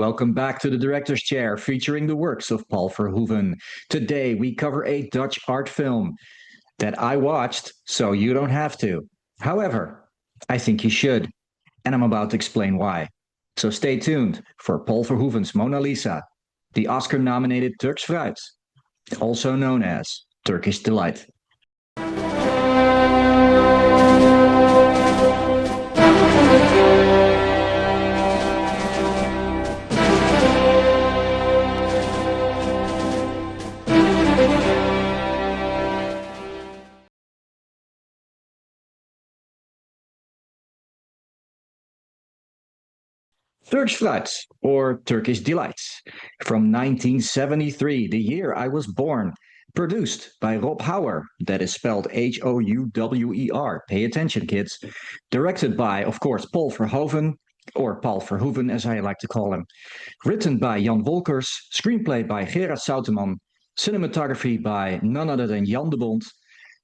welcome back to the Director's Chair, featuring the works of Paul Verhoeven. Today, we cover a Dutch art film that I watched, so you don't have to. However, I think you should, and I'm about to explain why. So stay tuned for Paul Verhoeven's Mona Lisa, the Oscar-nominated Turks Fruit, also known as Turkish Delight. Turks Fruit, or Turkish Delights, from 1973, the year I was born, produced by Rob Hauer, that is spelled Houwer, pay attention kids, directed by, of course, Paul Verhoeven, or Paul Verhoeven as I like to call him, written by Jan Wolkers, screenplay by Gerard Souteman, cinematography by none other than Jan de Bond,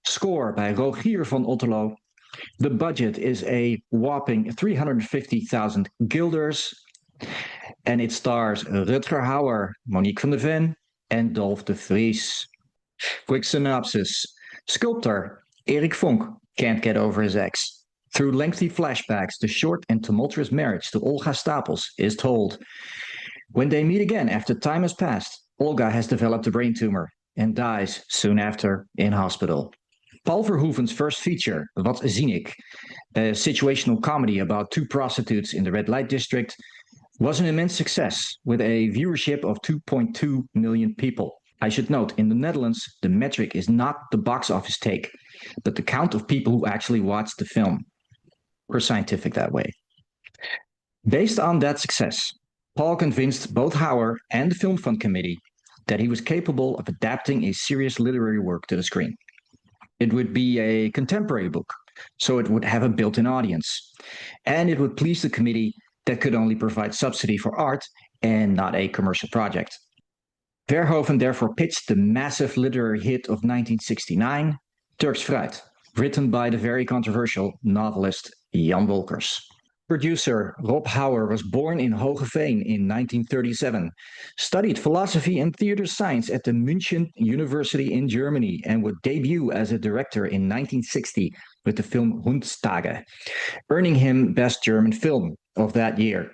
score by Rogier van Otterlo. The budget is a whopping 350,000 guilders, and it stars Rutger Hauer, Monique van der Ven, and Dolph de Vries. Quick synopsis. Sculptor Erik Vonk can't get over his ex. Through lengthy flashbacks, the short and tumultuous marriage to Olga Stapels is told. When they meet again after time has passed, Olga has developed a brain tumor and dies soon after in hospital. Paul Verhoeven's first feature, Wat zie ik, a situational comedy about two prostitutes in the red light district, was an immense success with a viewership of 2.2 million people. I should note, in the Netherlands, the metric is not the box office take, but the count of people who actually watched the film. We're scientific that way. Based on that success, Paul convinced both Hauer and the Film Fund Committee that he was capable of adapting a serious literary work to the screen. It would be a contemporary book, so it would have a built-in audience, and it would please the committee that could only provide subsidy for art and not a commercial project. Verhoeven therefore pitched the massive literary hit of 1969, Turks Fruit, written by the very controversial novelist Jan Wolkers. Producer Rob Hauer was born in Hoogeveen in 1937, studied philosophy and theater science at the München University in Germany, and would debut as a director in 1960 with the film Hundstage, earning him Best German Film of that year.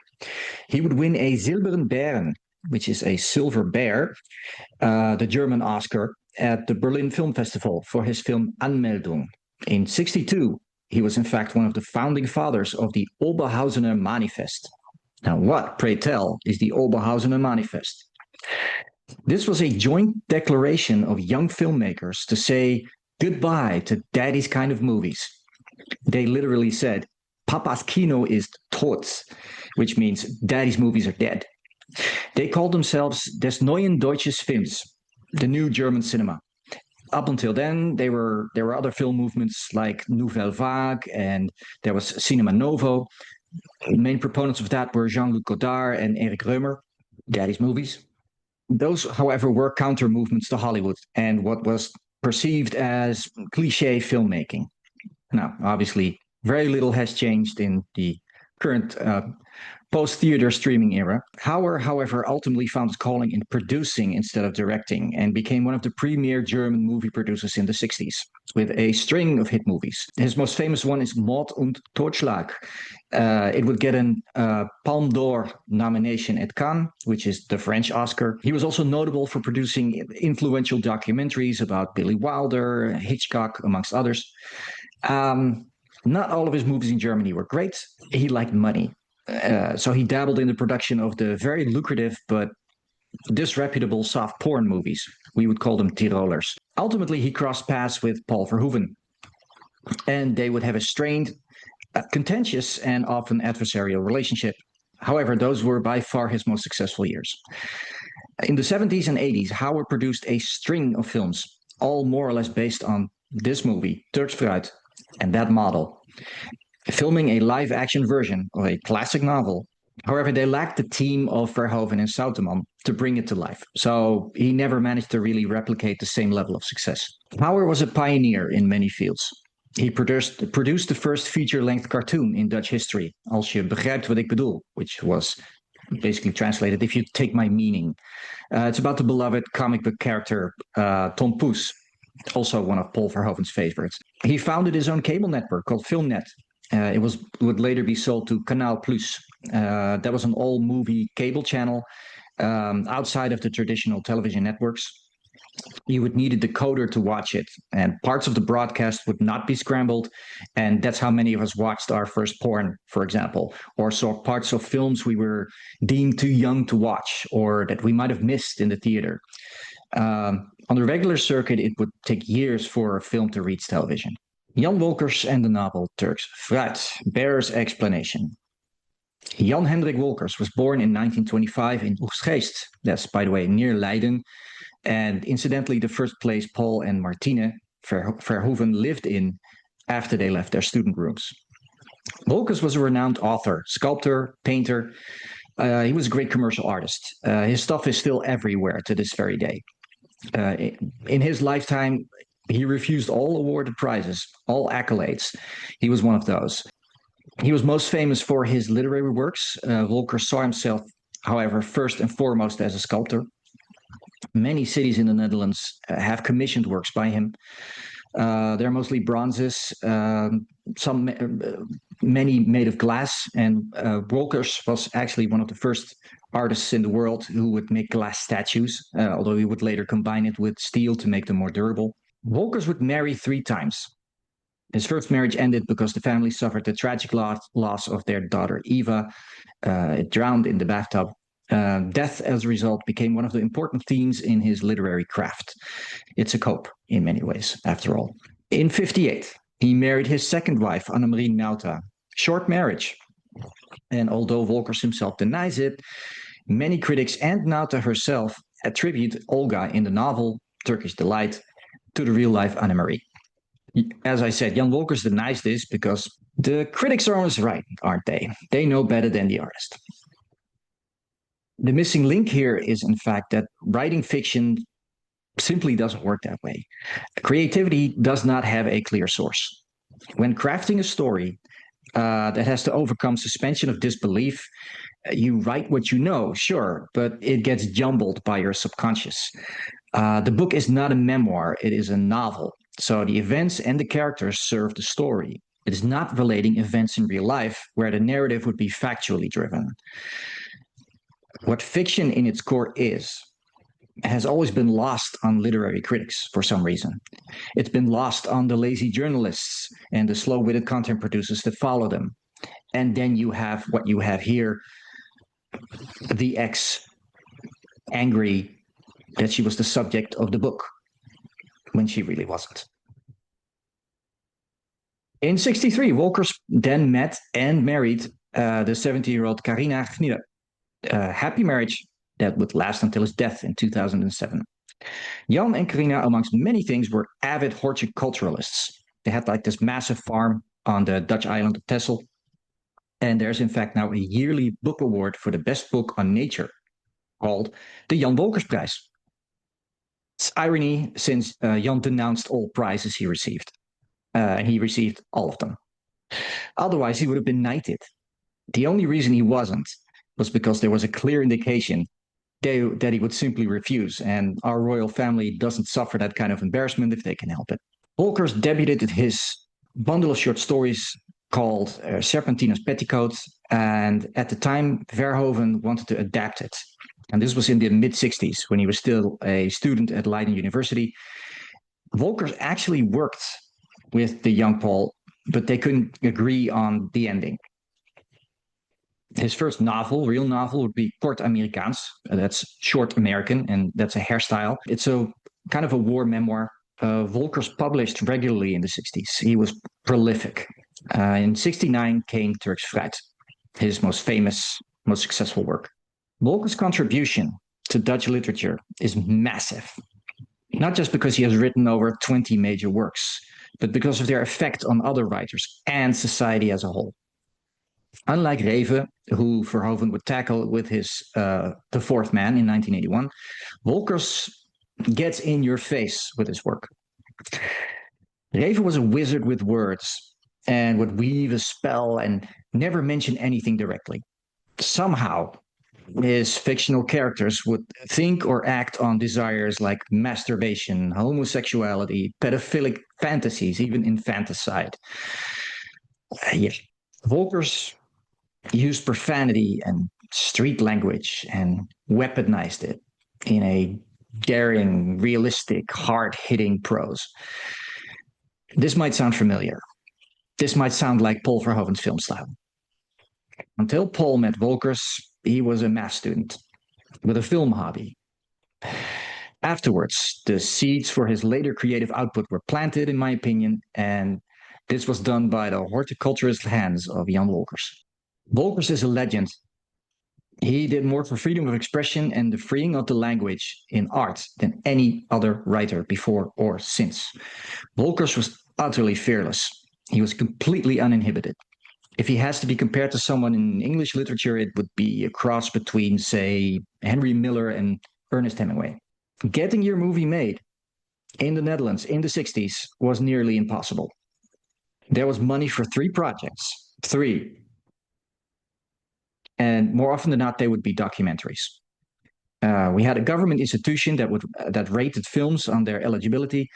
He would win a Silberen Bären, which is a silver bear, the German Oscar, at the Berlin Film Festival for his film Anmeldung. In 1962, he was in fact one of the founding fathers of the Oberhausener Manifest. Now what, pray tell, is the Oberhausener Manifest? This was a joint declaration of young filmmakers to say goodbye to daddy's kind of movies. They literally said, Papa's Kino ist tot, which means daddy's movies are dead. They called themselves Des Neuen Deutsches Films, the new German cinema. Up until then, there were other film movements like Nouvelle Vague, and there was Cinema Novo. The main proponents of that were Jean-Luc Godard and Eric Roemer, daddy's movies. Those, however, were counter movements to Hollywood and what was perceived as cliché filmmaking. Now, obviously, very little has changed in the current post-theater streaming era. Hauer, however, ultimately found his calling in producing instead of directing and became one of the premier German movie producers in the 60s, with a string of hit movies. His most famous one is Mord und Totschlag. It would get a Palme d'Or nomination at Cannes, which is the French Oscar. He was also notable for producing influential documentaries about Billy Wilder, Hitchcock, amongst others. Not all of his movies in Germany were great. He liked money. So he dabbled in the production of the very lucrative but disreputable soft porn movies. We would call them Tirolers. Ultimately, he crossed paths with Paul Verhoeven, and they would have a strained, contentious, and often adversarial relationship. However, those were by far his most successful years. In the 70s and 80s, Hauer produced a string of films, all more or less based on this movie, Turks Fruit, and that model, filming a live-action version of a classic novel. However, they lacked the team of Verhoeven and Souteman to bring it to life, so he never managed to really replicate the same level of success. Hauer was a pioneer in many fields. He produced the first feature-length cartoon in Dutch history, Als je begrijpt wat ik bedoel, which was basically translated, if you take my meaning. It's about the beloved comic book character Tom Poes, also one of Paul Verhoeven's favorites. He founded his own cable network called Filmnet. It would later be sold to Canal Plus. That was an all-movie cable channel outside of the traditional television networks. You would need a decoder to watch it, and parts of the broadcast would not be scrambled. And that's how many of us watched our first porn, for example, or saw parts of films we were deemed too young to watch or that we might have missed in the theater. On the regular circuit, it would take years for a film to reach television. Jan Wolkers and the novel Turks Fruit bears explanation. Jan Hendrik Wolkers was born in 1925 in Oegstgeest. That's, by the way, near Leiden. And incidentally, the first place Paul and Martine Verhoeven lived in after they left their student rooms. Wolkers was a renowned author, sculptor, painter. He was a great commercial artist. His stuff is still everywhere to this very day. In his lifetime, he refused all awarded prizes, all accolades. He was one of those. He was most famous for his literary works. Wolkers saw himself, however, first and foremost as a sculptor. Many cities in the Netherlands have commissioned works by him. They're mostly bronzes, many made of glass. And Wolkers was actually one of the first artists in the world who would make glass statues, although he would later combine it with steel to make them more durable. Wolkers would marry 3 times. His first marriage ended because the family suffered the tragic loss of their daughter Eva. It drowned in the bathtub. Death, as a result, became one of the important themes in his literary craft. It's a cope, in many ways, after all. In 1958, he married his second wife, Annemarie Nauta. Short marriage. And although Wolkers himself denies it, many critics and Nauta herself attribute Olga in the novel Turkish Delight to the real-life Annemarie. As I said, Jan Wolkers denies this because the critics are always right, aren't they? They know better than the artist. The missing link here is, in fact, that writing fiction simply doesn't work that way. Creativity does not have a clear source. When crafting a story that has to overcome suspension of disbelief, you write what you know, sure, but it gets jumbled by your subconscious. The book is not a memoir, it is a novel. So the events and the characters serve the story. It is not relating events in real life where the narrative would be factually driven. What fiction in its core is has always been lost on literary critics for some reason. It's been lost on the lazy journalists and the slow-witted content producers that follow them. And then you have what you have here, the ex angry that she was the subject of the book when she really wasn't. In 1963, Wolkers then met and married the 70-year-old Carina Gnide. A happy marriage that would last until his death in 2007. Jan and Carina, amongst many things, were avid horticulturalists. They had like this massive farm on the Dutch island of Texel. And there's in fact now a yearly book award for the best book on nature called the Jan Wolkersprijs. It's irony since Jan denounced all prizes he received. He received all of them. Otherwise, he would have been knighted. The only reason he wasn't was because there was a clear indication that he would simply refuse, and our royal family doesn't suffer that kind of embarrassment if they can help it. Wolkers debuted his bundle of short stories called Serpentina's Petticoat, and at the time, Verhoeven wanted to adapt it. And this was in the mid-60s, when he was still a student at Leiden University. Wolkers actually worked with the young Paul, but they couldn't agree on the ending. His first novel, real novel, would be Kort Amerikaans. That's short American, and that's a hairstyle. It's a kind of a war memoir. Wolkers published regularly in the 60s. He was prolific. In 1969 came Turks Fruit, his most famous, most successful work. Wolkers' contribution to Dutch literature is massive. Not just because he has written over 20 major works, but because of their effect on other writers and society as a whole. Unlike Reeve, who Verhoeven would tackle with his The Fourth Man in 1981, Wolkers gets in your face with his work. Reeve was a wizard with words and would weave a spell and never mention anything directly. Somehow, His fictional characters would think or act on desires like masturbation, homosexuality, pedophilic fantasies, even infanticide. Yeah. Volkers used profanity and street language and weaponized it in a daring, realistic, hard hitting prose. This might sound familiar. This might sound like Paul Verhoeven's film style. Until Paul met Volkers, he was a math student with a film hobby. Afterwards, the seeds for his later creative output were planted, in my opinion, and this was done by the horticulturist hands of Jan Wolkers. Wolkers is a legend. He did more for freedom of expression and the freeing of the language in art than any other writer before or since. Wolkers was utterly fearless. He was completely uninhibited. If he has to be compared to someone in English literature, it would be a cross between, say, Henry Miller and Ernest Hemingway. Getting your movie made in the Netherlands in the 60s was nearly impossible. There was money for 3 projects, 3. And more often than not, they would be documentaries. We had a government institution that rated films on their eligibility,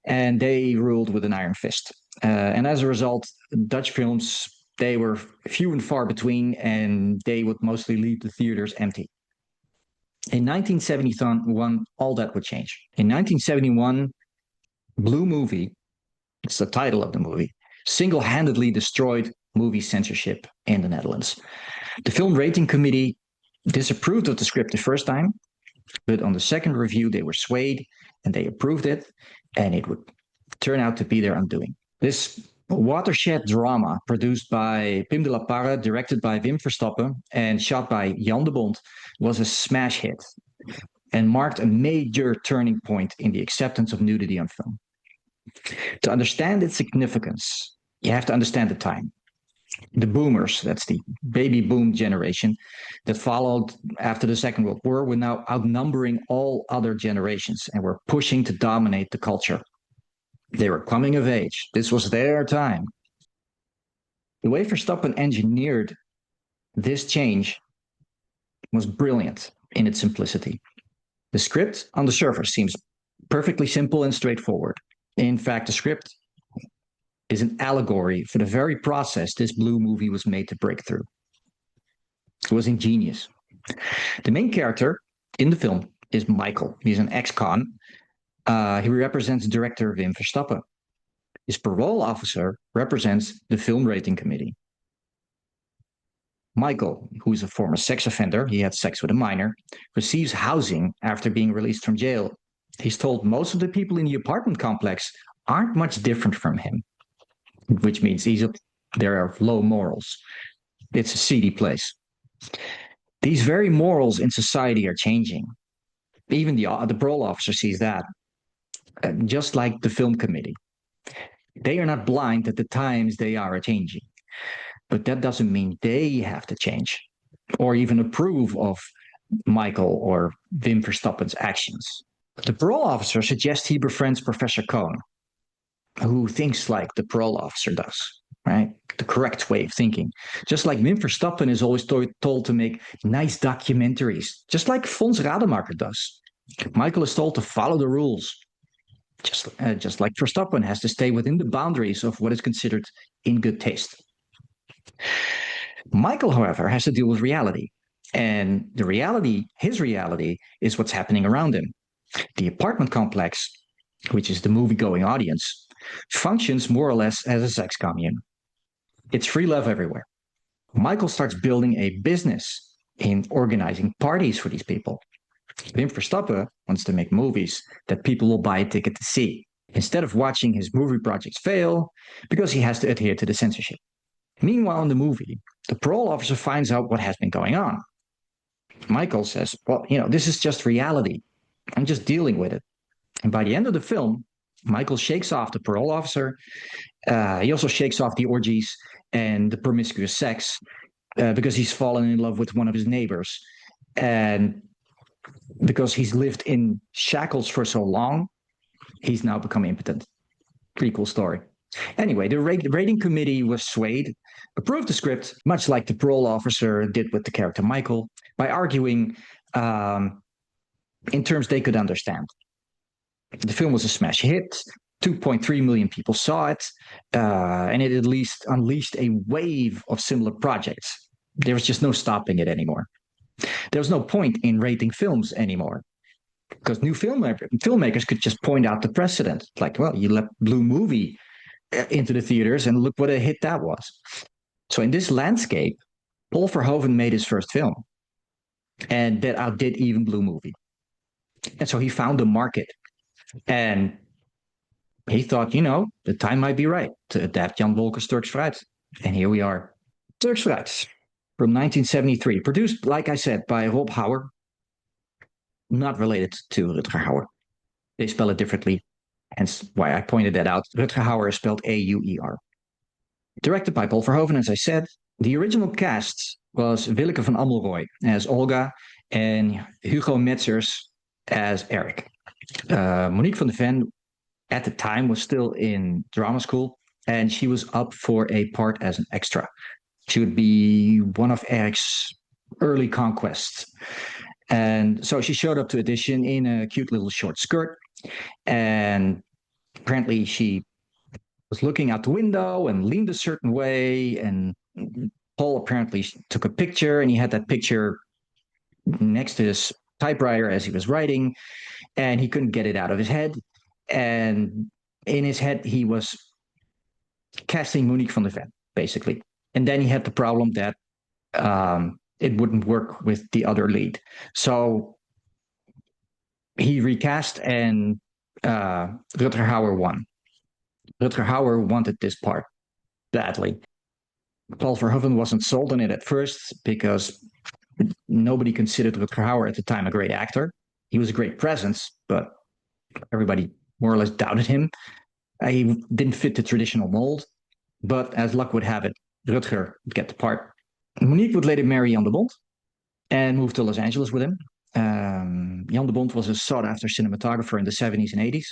and they ruled with an iron fist. And as a result, Dutch films, they were few and far between, and they would mostly leave the theaters empty. In 1971, all that would change. In 1971, Blue Movie, it's the title of the movie, single-handedly destroyed movie censorship in the Netherlands. The film rating committee disapproved of the script the first time, but on the second review, they were swayed and they approved it, and it would turn out to be their undoing. This watershed drama, produced by Pim de la Parra, directed by Wim Verstappen, and shot by Jan de Bont, was a smash hit and marked a major turning point in the acceptance of nudity on film. To understand its significance, you have to understand the time. The boomers, that's the baby boom generation that followed after the Second World War, were now outnumbering all other generations and were pushing to dominate the culture. They were coming of age. This was their time. The way Verstappen engineered this change was brilliant in its simplicity. The script on the surface seems perfectly simple and straightforward. In fact, the script is an allegory for the very process this Blue movie was made to break through. It was ingenious. The main character in the film is Michael. He's an ex-con. He represents director Wim Verstappen. His parole officer represents the film rating committee. Michael, who is a former sex offender, he had sex with a minor, receives housing after being released from jail. He's told most of the people in the apartment complex aren't much different from him, which means there are low morals. It's a seedy place. These very morals in society are changing. Even the parole officer sees that, just like the film committee. They are not blind that the times they are changing, but that doesn't mean they have to change or even approve of Michael or Wim Verstappen's actions. The parole officer suggests he befriends Professor Cohn, who thinks like the parole officer does, right? The correct way of thinking. Just like Wim Verstappen is always told to make nice documentaries, just like Fons Rademacher does. Michael is told to follow the rules, just like Verstappen has to stay within the boundaries of what is considered in good taste. Michael, however, has to deal with reality. And his reality, is what's happening around him. The apartment complex, which is the movie-going audience, functions more or less as a sex commune. It's free love everywhere. Michael starts building a business in organizing parties for these people. Wim Verstappen wants to make movies that people will buy a ticket to see, instead of watching his movie projects fail because he has to adhere to the censorship. Meanwhile, in the movie, the parole officer finds out what has been going on. Michael says, well, this is just reality. I'm just dealing with it. And by the end of the film, Michael shakes off the parole officer. He also shakes off the orgies and the promiscuous sex because he's fallen in love with one of his neighbors. And because he's lived in shackles for so long, he's now become impotent. Pretty cool story. Anyway, the rating committee was swayed, approved the script, much like the parole officer did with the character Michael, by arguing um, in terms they could understand. The film was a smash hit. 2.3 million people saw it, and it at least unleashed a wave of similar projects. There was just no stopping it anymore. There was no point in rating films anymore because new filmmakers could just point out the precedent. Like, well, you let Blue Movie into the theaters, and look what a hit that was. So in this landscape, Paul Verhoeven made his first film, and that outdid even Blue Movie. And so he found the market, and he thought, the time might be right to adapt Jan Wolker's Turks Fruit. And here we are. Turks Fruit from 1973, produced, like I said, by Rob Hauer, not related to Rutger Hauer. They spell it differently, hence why I pointed that out. Rutger Hauer is spelled A-U-E-R. Directed by Paul Verhoeven, as I said. The original cast was Willeke van Ammelrooy as Olga and Hugo Metzers as Eric. Monique van de Ven at the time was still in drama school, and she was up for a part as an extra. She would be one of Eric's early conquests. And so she showed up to audition in a cute little short skirt. And apparently she was looking out the window and leaned a certain way. And Paul apparently took a picture, and he had that picture next to his typewriter as he was writing, and he couldn't get it out of his head. And in his head, he was casting Monique van der Ven, basically. And then he had the problem that it wouldn't work with the other lead. So he recast, and Rutger Hauer won. Rutger Hauer wanted this part badly. Paul Verhoeven wasn't sold on it at first because nobody considered Rutger Hauer at the time a great actor. He was a great presence, but everybody more or less doubted him. He didn't fit the traditional mold, but as luck would have it, Rutger would get the part. Monique would later marry Jan de Bont and move to Los Angeles with him. Jan de Bont was a sought-after cinematographer in the 70s and 80s.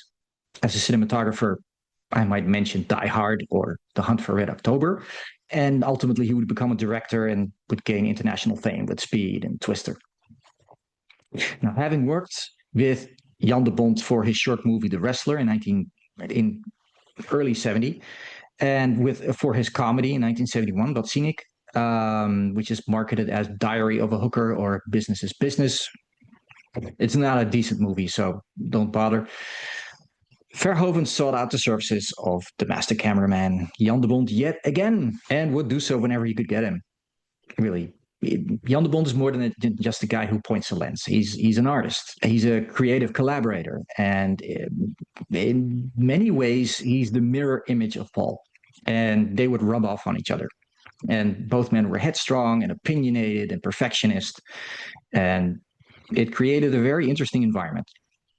As a cinematographer, I might mention Die Hard or The Hunt for Red October. And ultimately, he would become a director and would gain international fame with Speed and Twister. Now, having worked with Jan de Bont for his short movie The Wrestler in early 70, and for his comedy in 1971, Wat Zie Ik, which is marketed as Diary of a Hooker or Business is Business. It's not a decent movie, so don't bother. Verhoeven sought out the services of the master cameraman Jan de Bont yet again, and would do so whenever he could get him. Really, Jan de Bont is more than just a guy who points a lens. He's an artist. He's a creative collaborator, and in many ways, he's the mirror image of Paul. And they would rub off on each other. And both men were headstrong and opinionated and perfectionist, and it created a very interesting environment.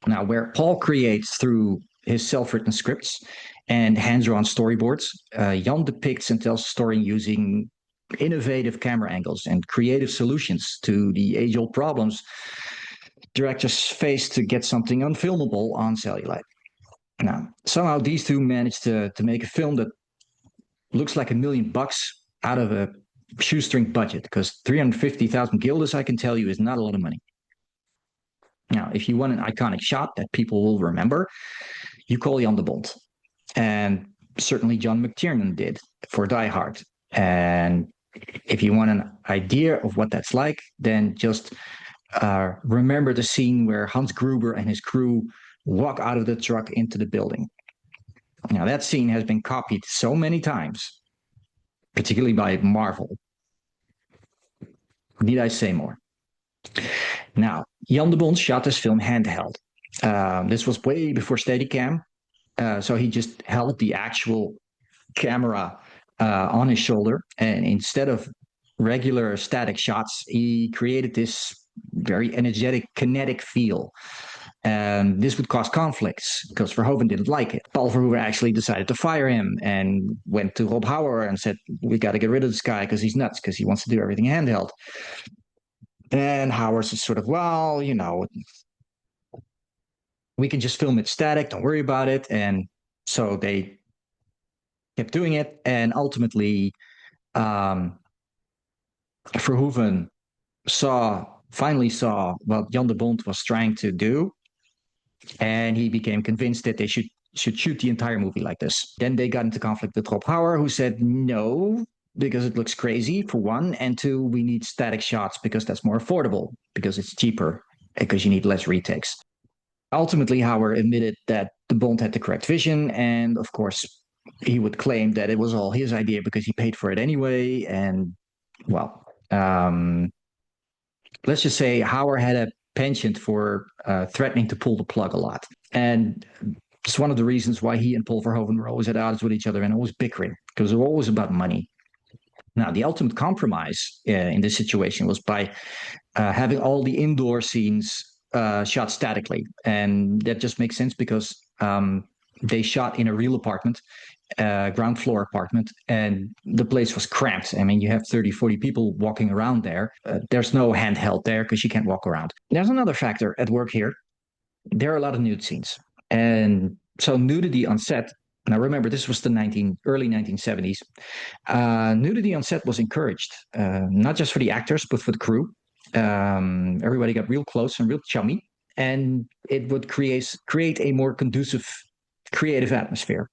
Now, where Paul creates through his self-written scripts and hand-drawn storyboards, Jan depicts and tells a story using innovative camera angles and creative solutions to the age-old problems directors face to get something unfilmable on cellulite. Now, somehow these two managed to make a film that looks like $1 million out of a shoestring budget, because 350,000 guilders, I can tell you, is not a lot of money. Now, if you want an iconic shot that people will remember, you call Jan de Bont. And certainly John McTiernan did for Die Hard. And if you want an idea of what that's like, then just remember the scene where Hans Gruber and his crew walk out of the truck into the building. Now, that scene has been copied so many times, particularly by Marvel. Need I say more? Now, Jan de Bont shot this film handheld. This was way before Steadicam, so he just held the actual camera on his shoulder, and instead of regular static shots, he created this very energetic, kinetic feel. And this would cause conflicts because Verhoeven didn't like it. Paul Verhoeven actually decided to fire him and went to Rob Hauer and said, we got to get rid of this guy because he's nuts, because he wants to do everything handheld. And Hauer's is sort of, well, we can just film it static, don't worry about it. And so they kept doing it, and ultimately, um, Verhoeven finally saw what Jan de Bont was trying to do, and he became convinced that they should shoot the entire movie like this. Then they got into conflict with Rob Hauer, who said no, because it looks crazy, for one, and two, we need static shots because that's more affordable, because it's cheaper, because you need less retakes. Ultimately, Hauer admitted that the Bond had the correct vision, and of course, he would claim that it was all his idea because he paid for it anyway. And well, let's just say Hauer had a penchant for threatening to pull the plug a lot. And it's one of the reasons why he and Paul Verhoeven were always at odds with each other and always bickering, because it was always about money. Now, the ultimate compromise in this situation was by having all the indoor scenes shot statically. And that just makes sense because they shot in a real apartment, ground floor apartment, and the place was cramped. I mean, you have 30, 40 people walking around there. There's no handheld there because you can't walk around. There's another factor at work here. There are a lot of nude scenes. And so nudity on set, now remember, this was the early 1970s. Nudity on set was encouraged, not just for the actors, but for the crew. Everybody got real close and real chummy, and it would create a more conducive creative atmosphere.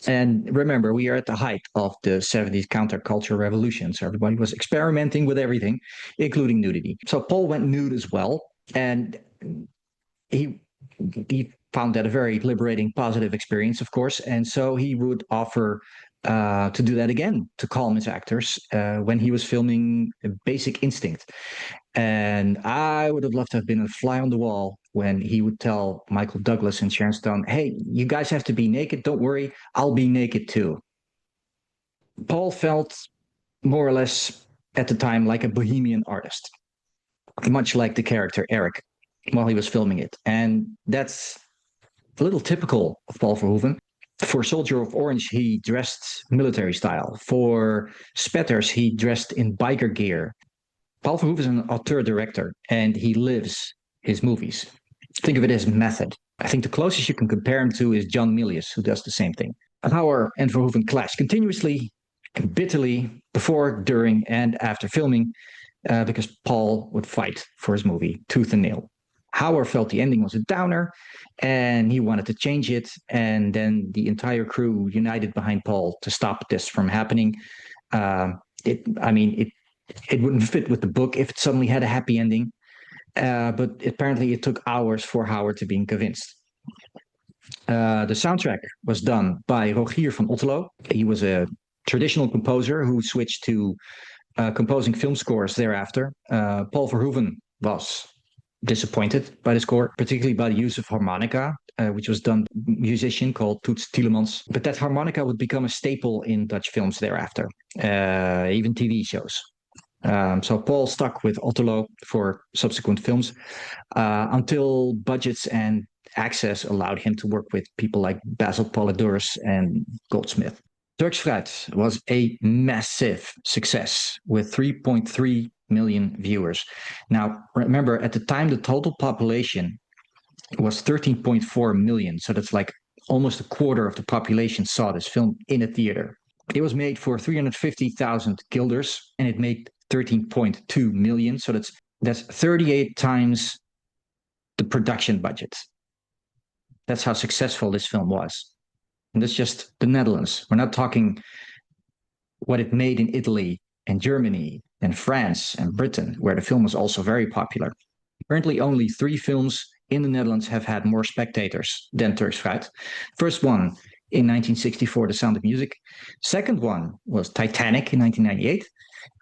And remember, we are at the height of the 70s counterculture revolution. So everybody was experimenting with everything, including nudity. So Paul went nude as well. And he he found that a very liberating, positive experience, of course. And so he would offer to do that again to calm his actors when he was filming Basic Instinct. And I would have loved to have been a fly on the wall when he would tell Michael Douglas and Sharon Stone, hey, you guys have to be naked. Don't worry, I'll be naked too. Paul felt more or less at the time like a bohemian artist, much like the character Eric while he was filming it. And that's a little typical of Paul Verhoeven. For Soldier of Orange, he dressed military style. For Spetters, he dressed in biker gear. Paul Verhoeven is an auteur director, and he lives his movies. Think of it as method. I think the closest you can compare him to is John Milius, who does the same thing. Hauer and Verhoeven clashed continuously and bitterly before, during, and after filming, because Paul would fight for his movie tooth and nail. Hauer felt the ending was a downer and he wanted to change it. And then the entire crew united behind Paul to stop this from happening. It wouldn't fit with the book if it suddenly had a happy ending. But apparently it took hours for Howard to be convinced. The soundtrack was done by Rogier van Otterlo. He was a traditional composer who switched to composing film scores thereafter. Paul Verhoeven was disappointed by the score, particularly by the use of harmonica, which was done by a musician called Toots Tielemans. But that harmonica would become a staple in Dutch films thereafter, even TV shows. So Paul stuck with Otterlo for subsequent films until budgets and access allowed him to work with people like Basil Polydorus and Goldsmith. Turks Fruit was a massive success with 3.3 million viewers. Now, remember, at the time, the total population was 13.4 million. So that's like almost a quarter of the population saw this film in a theater. It was made for 350,000 guilders and it made 13.2 million. So that's 38 times the production budget. That's how successful this film was. And that's just the Netherlands. We're not talking what it made in Italy and Germany and France and Britain, where the film was also very popular. Currently, only 3 films in the Netherlands have had more spectators than Turks Fruit. First one in 1964, The Sound of Music. Second one was Titanic in 1998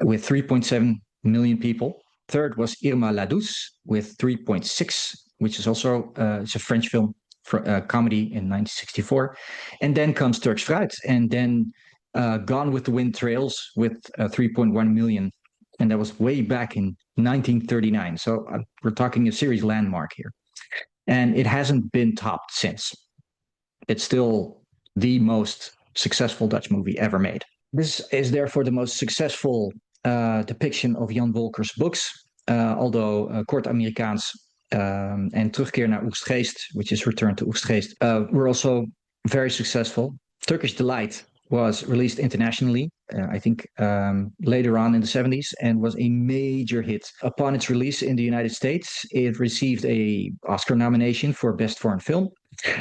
with 3.7 million people. Third was Irma la Douce with 3.6, which is also it's a French film for comedy in 1964. And then comes Turks Fruit, and then Gone with the Wind Trails with 3.1 million. And that was way back in 1939. So we're talking a series landmark here. And it hasn't been topped since. It's still the most successful Dutch movie ever made. This is therefore the most successful depiction of Jan Wolkers' books, although Kort Amerikaans and Terugkeer naar Oegstgeest, which is Return to Oegstgeest, were also very successful. Turkish Delight was released internationally, I think later on in the 70s, and was a major hit. Upon its release in the United States, it received a Oscar nomination for Best Foreign Film.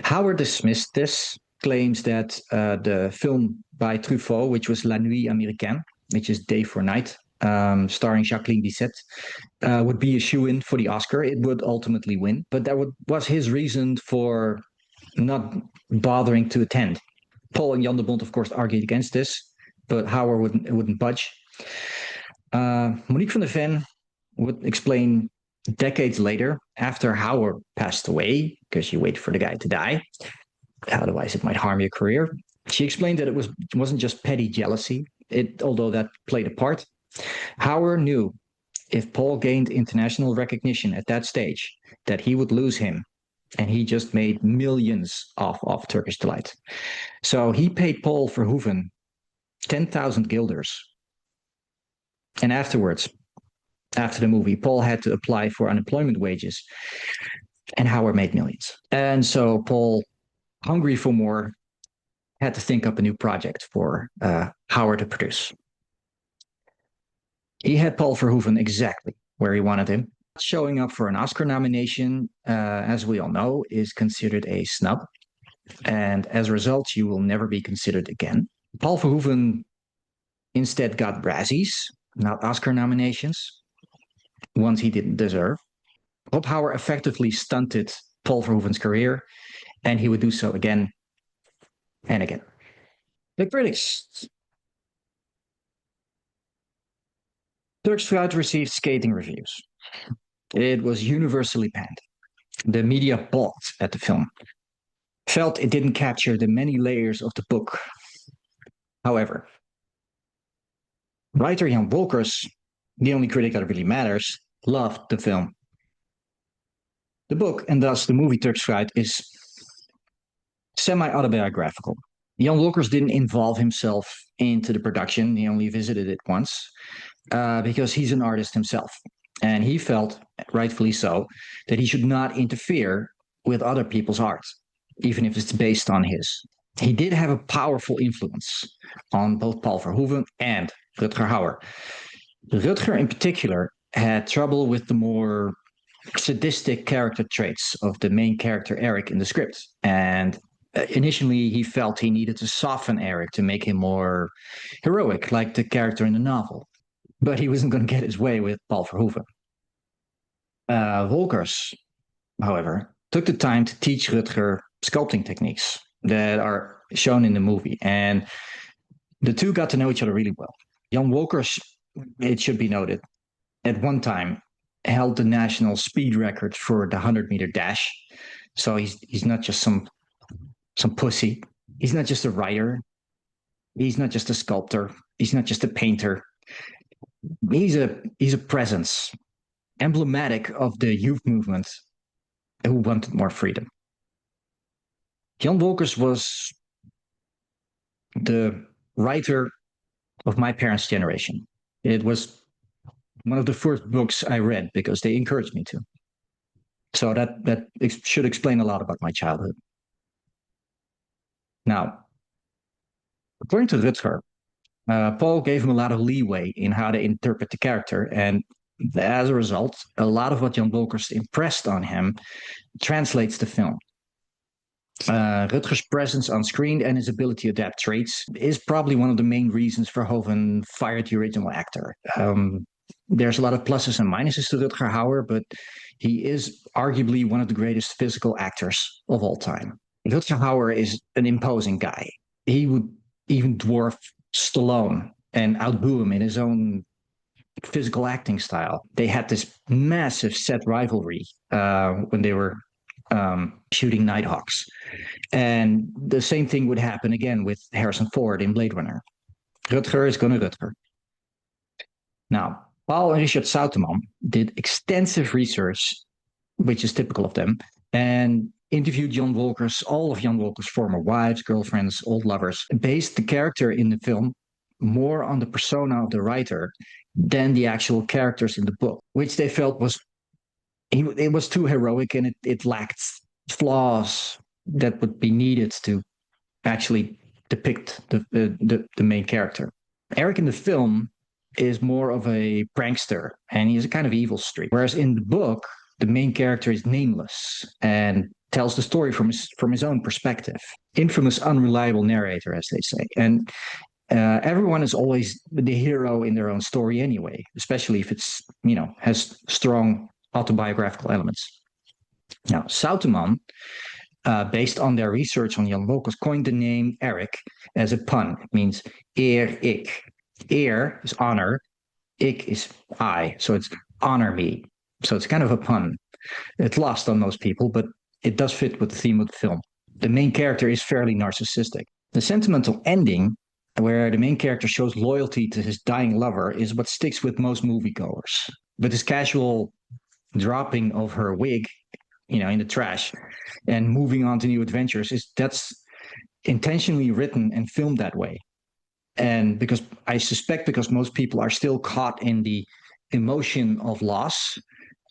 Howard dismissed this, claims that the film by Truffaut, which was La Nuit Américaine, which is Day for Night, starring Jacqueline Bisset, would be a shoe-in for the Oscar. It would ultimately win, but was his reason for not bothering to attend. Paul and Jan de Bont, of course, argued against this, but Hauer wouldn't budge. Monique van der Ven would explain decades later, after Hauer passed away, because you wait for the guy to die, otherwise it might harm your career. She explained that it wasn't just petty jealousy, although that played a part. Hauer knew if Paul gained international recognition at that stage, that he would lose him. And he just made millions off Turkish Delight. So he paid Paul Verhoeven 10,000 guilders. And afterwards, after the movie, Paul had to apply for unemployment wages. And Howard made millions. And so Paul, hungry for more, had to think up a new project for Howard to produce. He had Paul Verhoeven exactly where he wanted him. Showing up for an Oscar nomination, as we all know, is considered a snub. And as a result, you will never be considered again. Paul Verhoeven instead got Razzies, not Oscar nominations, ones he didn't deserve. Rob Hauer effectively stunted Paul Verhoeven's career, and he would do so again and again. The critics. Turks Fruit received scathing reviews. It was universally panned. The media balked at the film, felt it didn't capture the many layers of the book. However, writer Jan Wolkers, the only critic that really matters, loved the film. The book, and thus the movie Turks Fruit, is semi-autobiographical. Jan Wolkers didn't involve himself into the production. He only visited it once because he's an artist himself. And he felt, rightfully so, that he should not interfere with other people's art, even if it's based on his. He did have a powerful influence on both Paul Verhoeven and Rutger Hauer. Rutger, in particular, had trouble with the more sadistic character traits of the main character, Eric, in the script. And initially, he felt he needed to soften Eric to make him more heroic, like the character in the novel. But he wasn't going to get his way with Paul Verhoeven. Wolkers, however, took the time to teach Rutger sculpting techniques that are shown in the movie. And the two got to know each other really well. Jan Wolkers, it should be noted, at one time held the national speed record for the 100-meter dash. So he's not just some pussy. He's not just a writer. He's not just a sculptor. He's not just a painter. He's a presence, emblematic of the youth movement who wanted more freedom. Jan Wolkers was the writer of my parents' generation. It was one of the first books I read because they encouraged me to. So that should explain a lot about my childhood. Now, according to Rutger, Paul gave him a lot of leeway in how to interpret the character, and as a result, a lot of what Jan Wolkers impressed on him translates to film. Rutger's presence on screen and his ability to adapt traits is probably one of the main reasons Verhoeven fired the original actor. There's a lot of pluses and minuses to Rutger Hauer, but he is arguably one of the greatest physical actors of all time. Rutger Hauer is an imposing guy. He would even dwarf Stallone and outdo him in his own physical acting style. They had this massive set rivalry when they were shooting Nighthawks. And the same thing would happen again with Harrison Ford in Blade Runner. Rutger is gonna Rutger. Now, Paul and Richard Souteman did extensive research, which is typical of them, and interviewed Jan Wolkers, all of Jan Wolkers' former wives, girlfriends, old lovers, based the character in the film more on the persona of the writer than the actual characters in the book, which they felt it was too heroic and it lacked flaws that would be needed to actually depict the main character. Eric in the film is more of a prankster and he's a kind of evil streak. Whereas in the book, the main character is nameless and tells the story from his own perspective. Infamous, unreliable narrator, as they say. And everyone is always the hero in their own story anyway, especially if it's, has strong autobiographical elements. Now, Souteman, based on their research on Jan Wolkers, coined the name Eric as a pun. It means eer ik. Eer is honor, ik is I, so it's honor me. So it's kind of a pun. It's lost on most people, but it does fit with the theme of the film. The main character is fairly narcissistic. The sentimental ending, where the main character shows loyalty to his dying lover, is what sticks with most moviegoers. But this casual dropping of her wig, in the trash and moving on to new adventures that's intentionally written and filmed that way. And because I suspect because most people are still caught in the emotion of loss,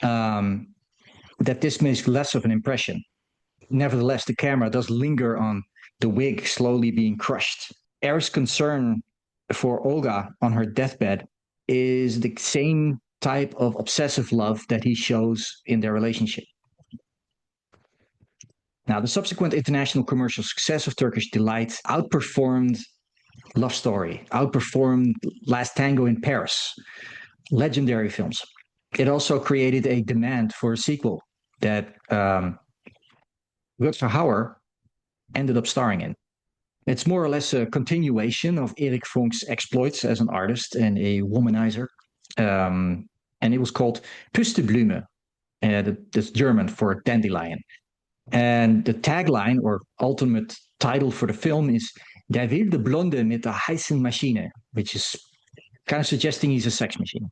that this makes less of an impression. Nevertheless, the camera does linger on the wig slowly being crushed. Eric's concern for Olga on her deathbed is the same type of obsessive love that he shows in their relationship. Now, the subsequent international commercial success of Turkish Delight outperformed Love Story, outperformed Last Tango in Paris, legendary films. It also created a demand for a sequel that Rutger Hauer ended up starring in. It's more or less a continuation of Erik Vonk's exploits as an artist and a womanizer. And it was called Pusteblume. That's German for dandelion. And the tagline or ultimate title for the film is Der wilde Blonde mit der heißen Maschine, which is kind of suggesting he's a sex machine.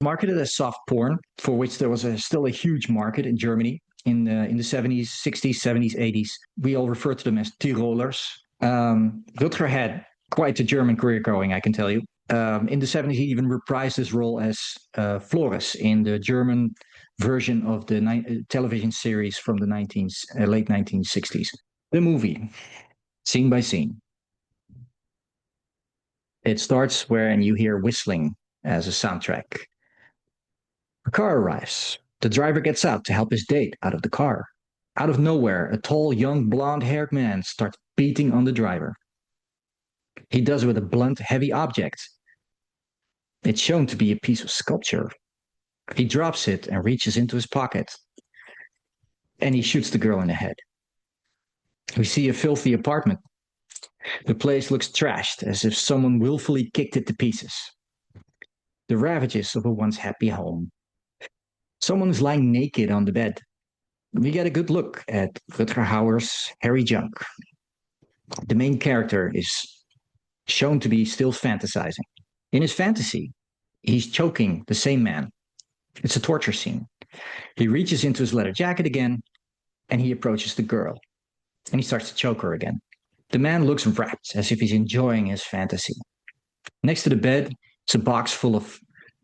Marketed as soft porn, for which there was still a huge market in Germany in the 70s, 60s, 70s, 80s. We all refer to them as Tirolers. Rutger had quite a German career going, I can tell you. In the 70s, he even reprised his role as Flores in the German version of the television series from the late 1960s. The movie, scene by scene. It starts when you hear whistling as a soundtrack. A car arrives. The driver gets out to help his date out of the car. Out of nowhere, a tall, young, blonde-haired man starts beating on the driver. He does it with a blunt, heavy object. It's shown to be a piece of sculpture. He drops it and reaches into his pocket. And he shoots the girl in the head. We see a filthy apartment. The place looks trashed, as if someone willfully kicked it to pieces. The ravages of a once happy home. Someone is lying naked on the bed. We get a good look at Rutger Hauer's hairy junk. The main character is shown to be still fantasizing. In his fantasy, he's choking the same man. It's a torture scene. He reaches into his leather jacket again, and he approaches the girl. And he starts to choke her again. The man looks rapt, as if he's enjoying his fantasy. Next to the bed is a box full of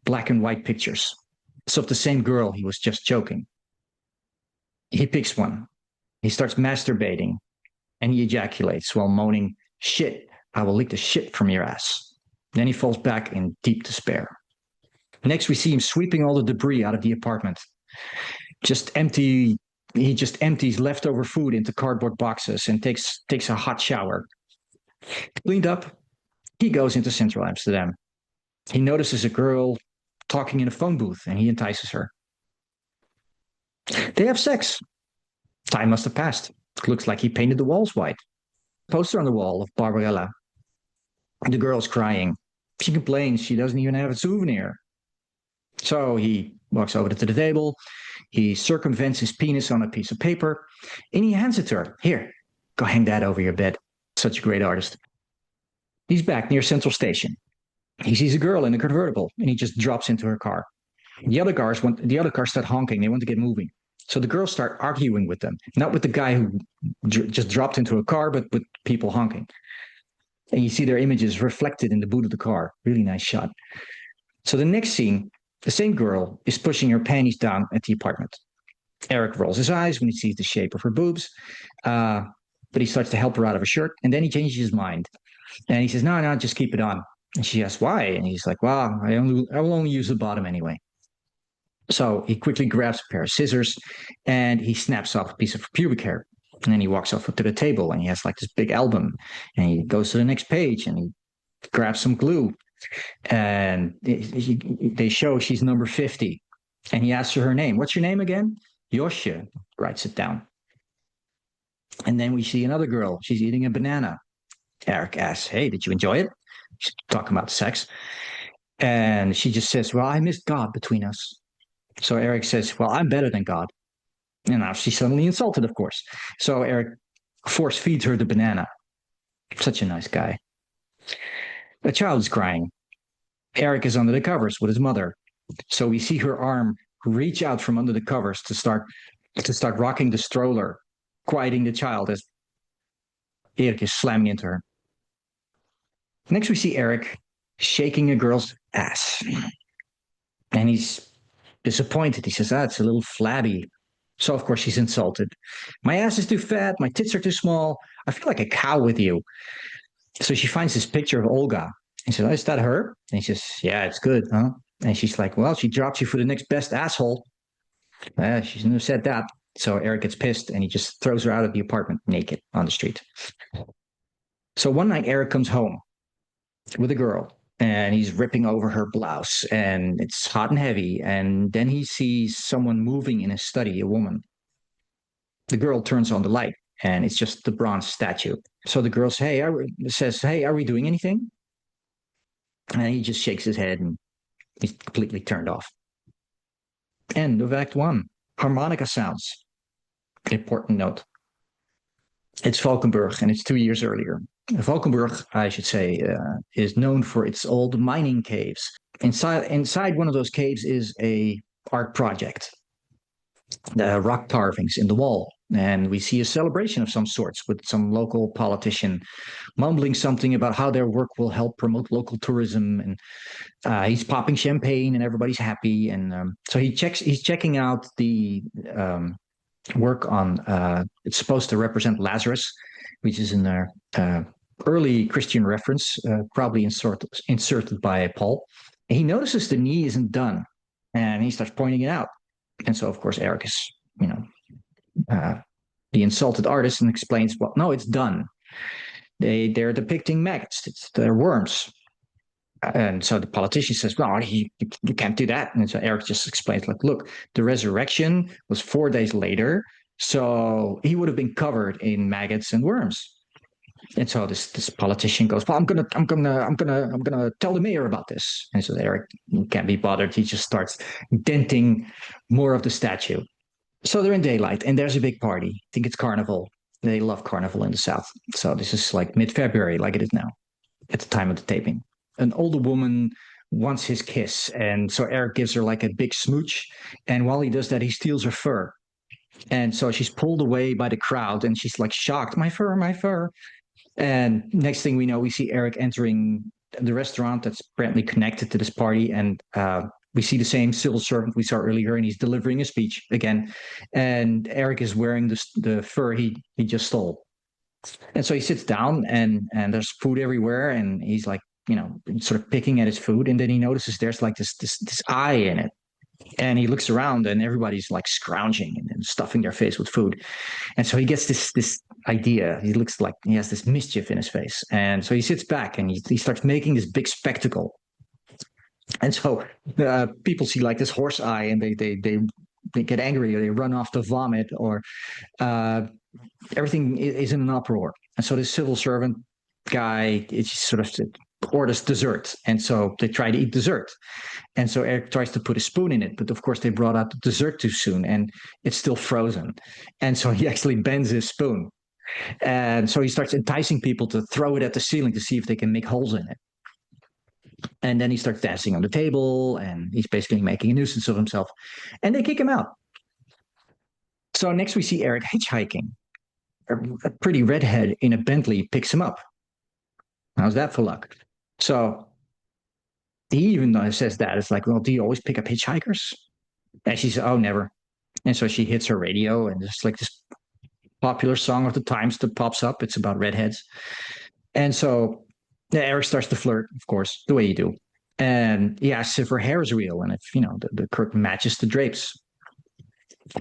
black and white pictures. It's of the same girl he was just choking. He picks one. He starts masturbating, and he ejaculates while moaning, "Shit, I will lick the shit from your ass." Then he falls back in deep despair. Next, we see him sweeping all the debris out of the apartment. He just empties leftover food into cardboard boxes and takes a hot shower. Cleaned up, he goes into central Amsterdam. He notices a girl talking in a phone booth and he entices her. They have sex. Time must have passed. It looks like he painted the walls white. Poster on the wall of Barbarella. The girl's crying. She complains she doesn't even have a souvenir. So he walks over to the table. He circumvents his penis on a piece of paper, and he hands it to her. Here, go hang that over your bed. Such a great artist. He's back near Central Station. He sees a girl in a convertible, and he just drops into her car. The other cars start honking. They want to get moving. So the girls start arguing with them, not with the guy who just dropped into a car, but with people honking. And you see their images reflected in the boot of the car. Really nice shot. So the next scene, the same girl is pushing her panties down at the apartment. Eric rolls his eyes when he sees the shape of her boobs. but he starts to help her out of her shirt, and then he changes his mind. And he says, no, no, just keep it on. And she asks, why? And he's like, well, I will only use the bottom anyway. So he quickly grabs a pair of scissors and he snaps off a piece of pubic hair. And then he walks off to the table and he has like this big album. And he goes to the next page and he grabs some glue. And they show she's number 50. And he asks her name. What's your name again? Josje writes it down. And then we see another girl. She's eating a banana. Eric asks, hey, did you enjoy it? She's talking about sex. And she just says, well, I missed God between us. So Eric says, well, I'm better than God. And now she's suddenly insulted, of course. So Eric force feeds her the banana. Such a nice guy. A child is crying. Eric is under the covers with his mother. So we see her arm reach out from under the covers to start rocking the stroller, quieting the child as Eric is slamming into her. Next, we see Eric shaking a girl's ass. And he's disappointed. He says, it's a little flabby. So, of course, she's insulted. My ass is too fat. My tits are too small. I feel like a cow with you. So she finds this picture of Olga. He says, is that her? And he says, yeah, it's good, huh? And she's like, well, she drops you for the next best asshole. She shouldn't have said that. So Eric gets pissed and he just throws her out of the apartment naked on the street. So one night, Eric comes home with a girl and he's ripping over her blouse and it's hot and heavy. And then he sees someone moving in his study, a woman. The girl turns on the light and it's just the bronze statue. So the girl says, hey, are we doing anything? And he just shakes his head and he's completely turned off. End of Act One. Harmonica sounds. Important note. It's Valkenburg and it's 2 years earlier. Valkenburg, I should say, is known for its old mining caves. Inside one of those caves is a art project, the rock carvings in the wall. And we see a celebration of some sorts with some local politician mumbling something about how their work will help promote local tourism. And he's popping champagne and everybody's happy. And so he's checking out the work on, it's supposed to represent Lazarus, which is in their early Christian reference, probably inserted by Paul. And he notices the knee isn't done and he starts pointing it out. And so, of course, Eric is, the insulted artist and explains, well, no, it's done. They're depicting maggots. They're worms. And so the politician says, well, you can't do that. And so Eric just explains, like, look, the resurrection was 4 days later. So he would have been covered in maggots and worms. And so this politician goes, well, I'm gonna tell the mayor about this. And so Eric can't be bothered. He just starts denting more of the statue. So they're in daylight and there's a big party. I think it's carnival. They love carnival in the South. So this is like mid-February, like it is now, at the time of the taping. An older woman wants his kiss. And so Eric gives her like a big smooch. And while he does that, he steals her fur. And so she's pulled away by the crowd and she's like shocked, my fur, my fur. And next thing we know, we see Eric entering the restaurant that's apparently connected to this party. And we see the same civil servant we saw earlier, and he's delivering a speech again. And Eric is wearing the fur he just stole. And so he sits down, and there's food everywhere, and he's like, sort of picking at his food. And then he notices there's like this eye in it. And he looks around and everybody's like scrounging and stuffing their face with food. And so he gets this idea. He looks like he has this mischief in his face. And so he sits back and he starts making this big spectacle. And so people see like this horse eye and they get angry or they run off to vomit or everything is in an uproar. And so this civil servant guy, it's sort of orders dessert. And so they try to eat dessert. And so Eric tries to put a spoon in it. But of course, they brought out the dessert too soon and it's still frozen. And so he actually bends his spoon. And so he starts enticing people to throw it at the ceiling to see if they can make holes in it. And then he starts dancing on the table and he's basically making a nuisance of himself. And they kick him out. So next we see Eric hitchhiking. A pretty redhead in a Bentley picks him up. How's that for luck? So he even says that. It's like, well, do you always pick up hitchhikers? And she says, oh, never. And so she hits her radio and it's like this popular song of the times that pops up. It's about redheads. And so yeah, Eric starts to flirt, of course, the way you do. And he asks if her hair is real and if, the curtain matches the drapes.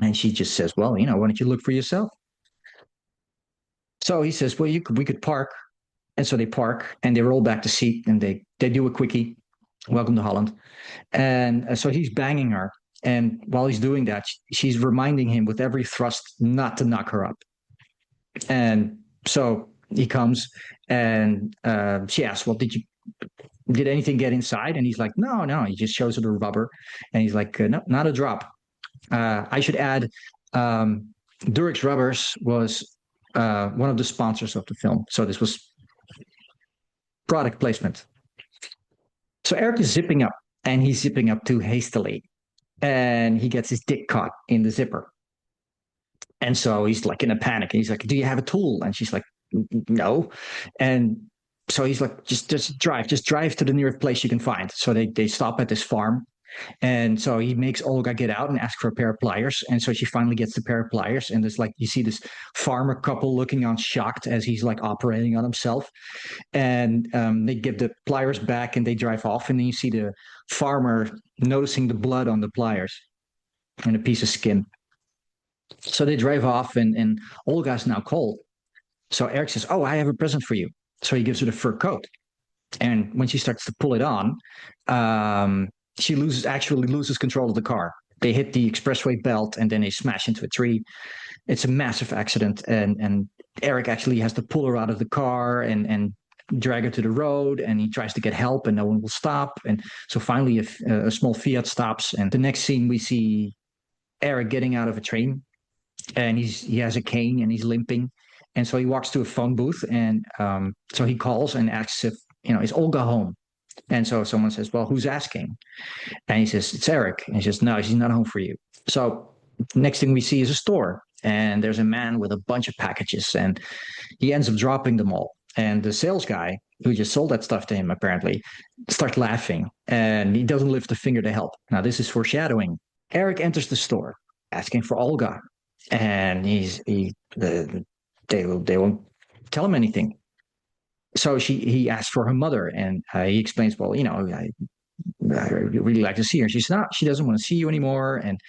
And she just says, well, why don't you look for yourself? So he says, well, we could park. And so they park and they roll back the seat and they do a quickie. Welcome to Holland. And so he's banging her. And while he's doing that, she's reminding him with every thrust not to knock her up. And so he comes and she asks, well, did anything get inside? And he's like, no, no. He just shows her the rubber. And he's like, no, not a drop. I should add, Durex Rubbers was one of the sponsors of the film. So this was product placement. So Eric is zipping up and he's zipping up too hastily and he gets his dick caught in the zipper. And so he's like in a panic and he's like, do you have a tool? And she's like, no. And so he's like, just drive to the nearest place you can find. So they stop at this farm. And so he makes Olga get out and ask for a pair of pliers. And so she finally gets the pair of pliers. And there's like, you see this farmer couple looking on shocked as he's like operating on himself. And they give the pliers back and they drive off. And then you see the farmer noticing the blood on the pliers and a piece of skin. So they drive off and Olga's now cold. So Eric says, oh, I have a present for you. So he gives her the fur coat. And when she starts to pull it on, she actually loses control of the car. They hit the expressway belt and then they smash into a tree. It's a massive accident. And Eric actually has to pull her out of the car and drag her to the road. And he tries to get help and no one will stop. And so finally, a small Fiat stops. And the next scene, we see Eric getting out of a train and he has a cane and he's limping. And so he walks to a phone booth and so he calls and asks if, is Olga home? And so someone says, well, who's asking? And he says, it's Eric. And he says, no, she's not home for you. So next thing we see is a store and there's a man with a bunch of packages and he ends up dropping them all. And the sales guy who just sold that stuff to him apparently starts laughing and he doesn't lift a finger to help. Now this is foreshadowing. Eric enters the store asking for Olga and they won't tell him anything. So he asks for her mother and he explains, well, I really like to see her. She's not, she doesn't want to see you anymore. And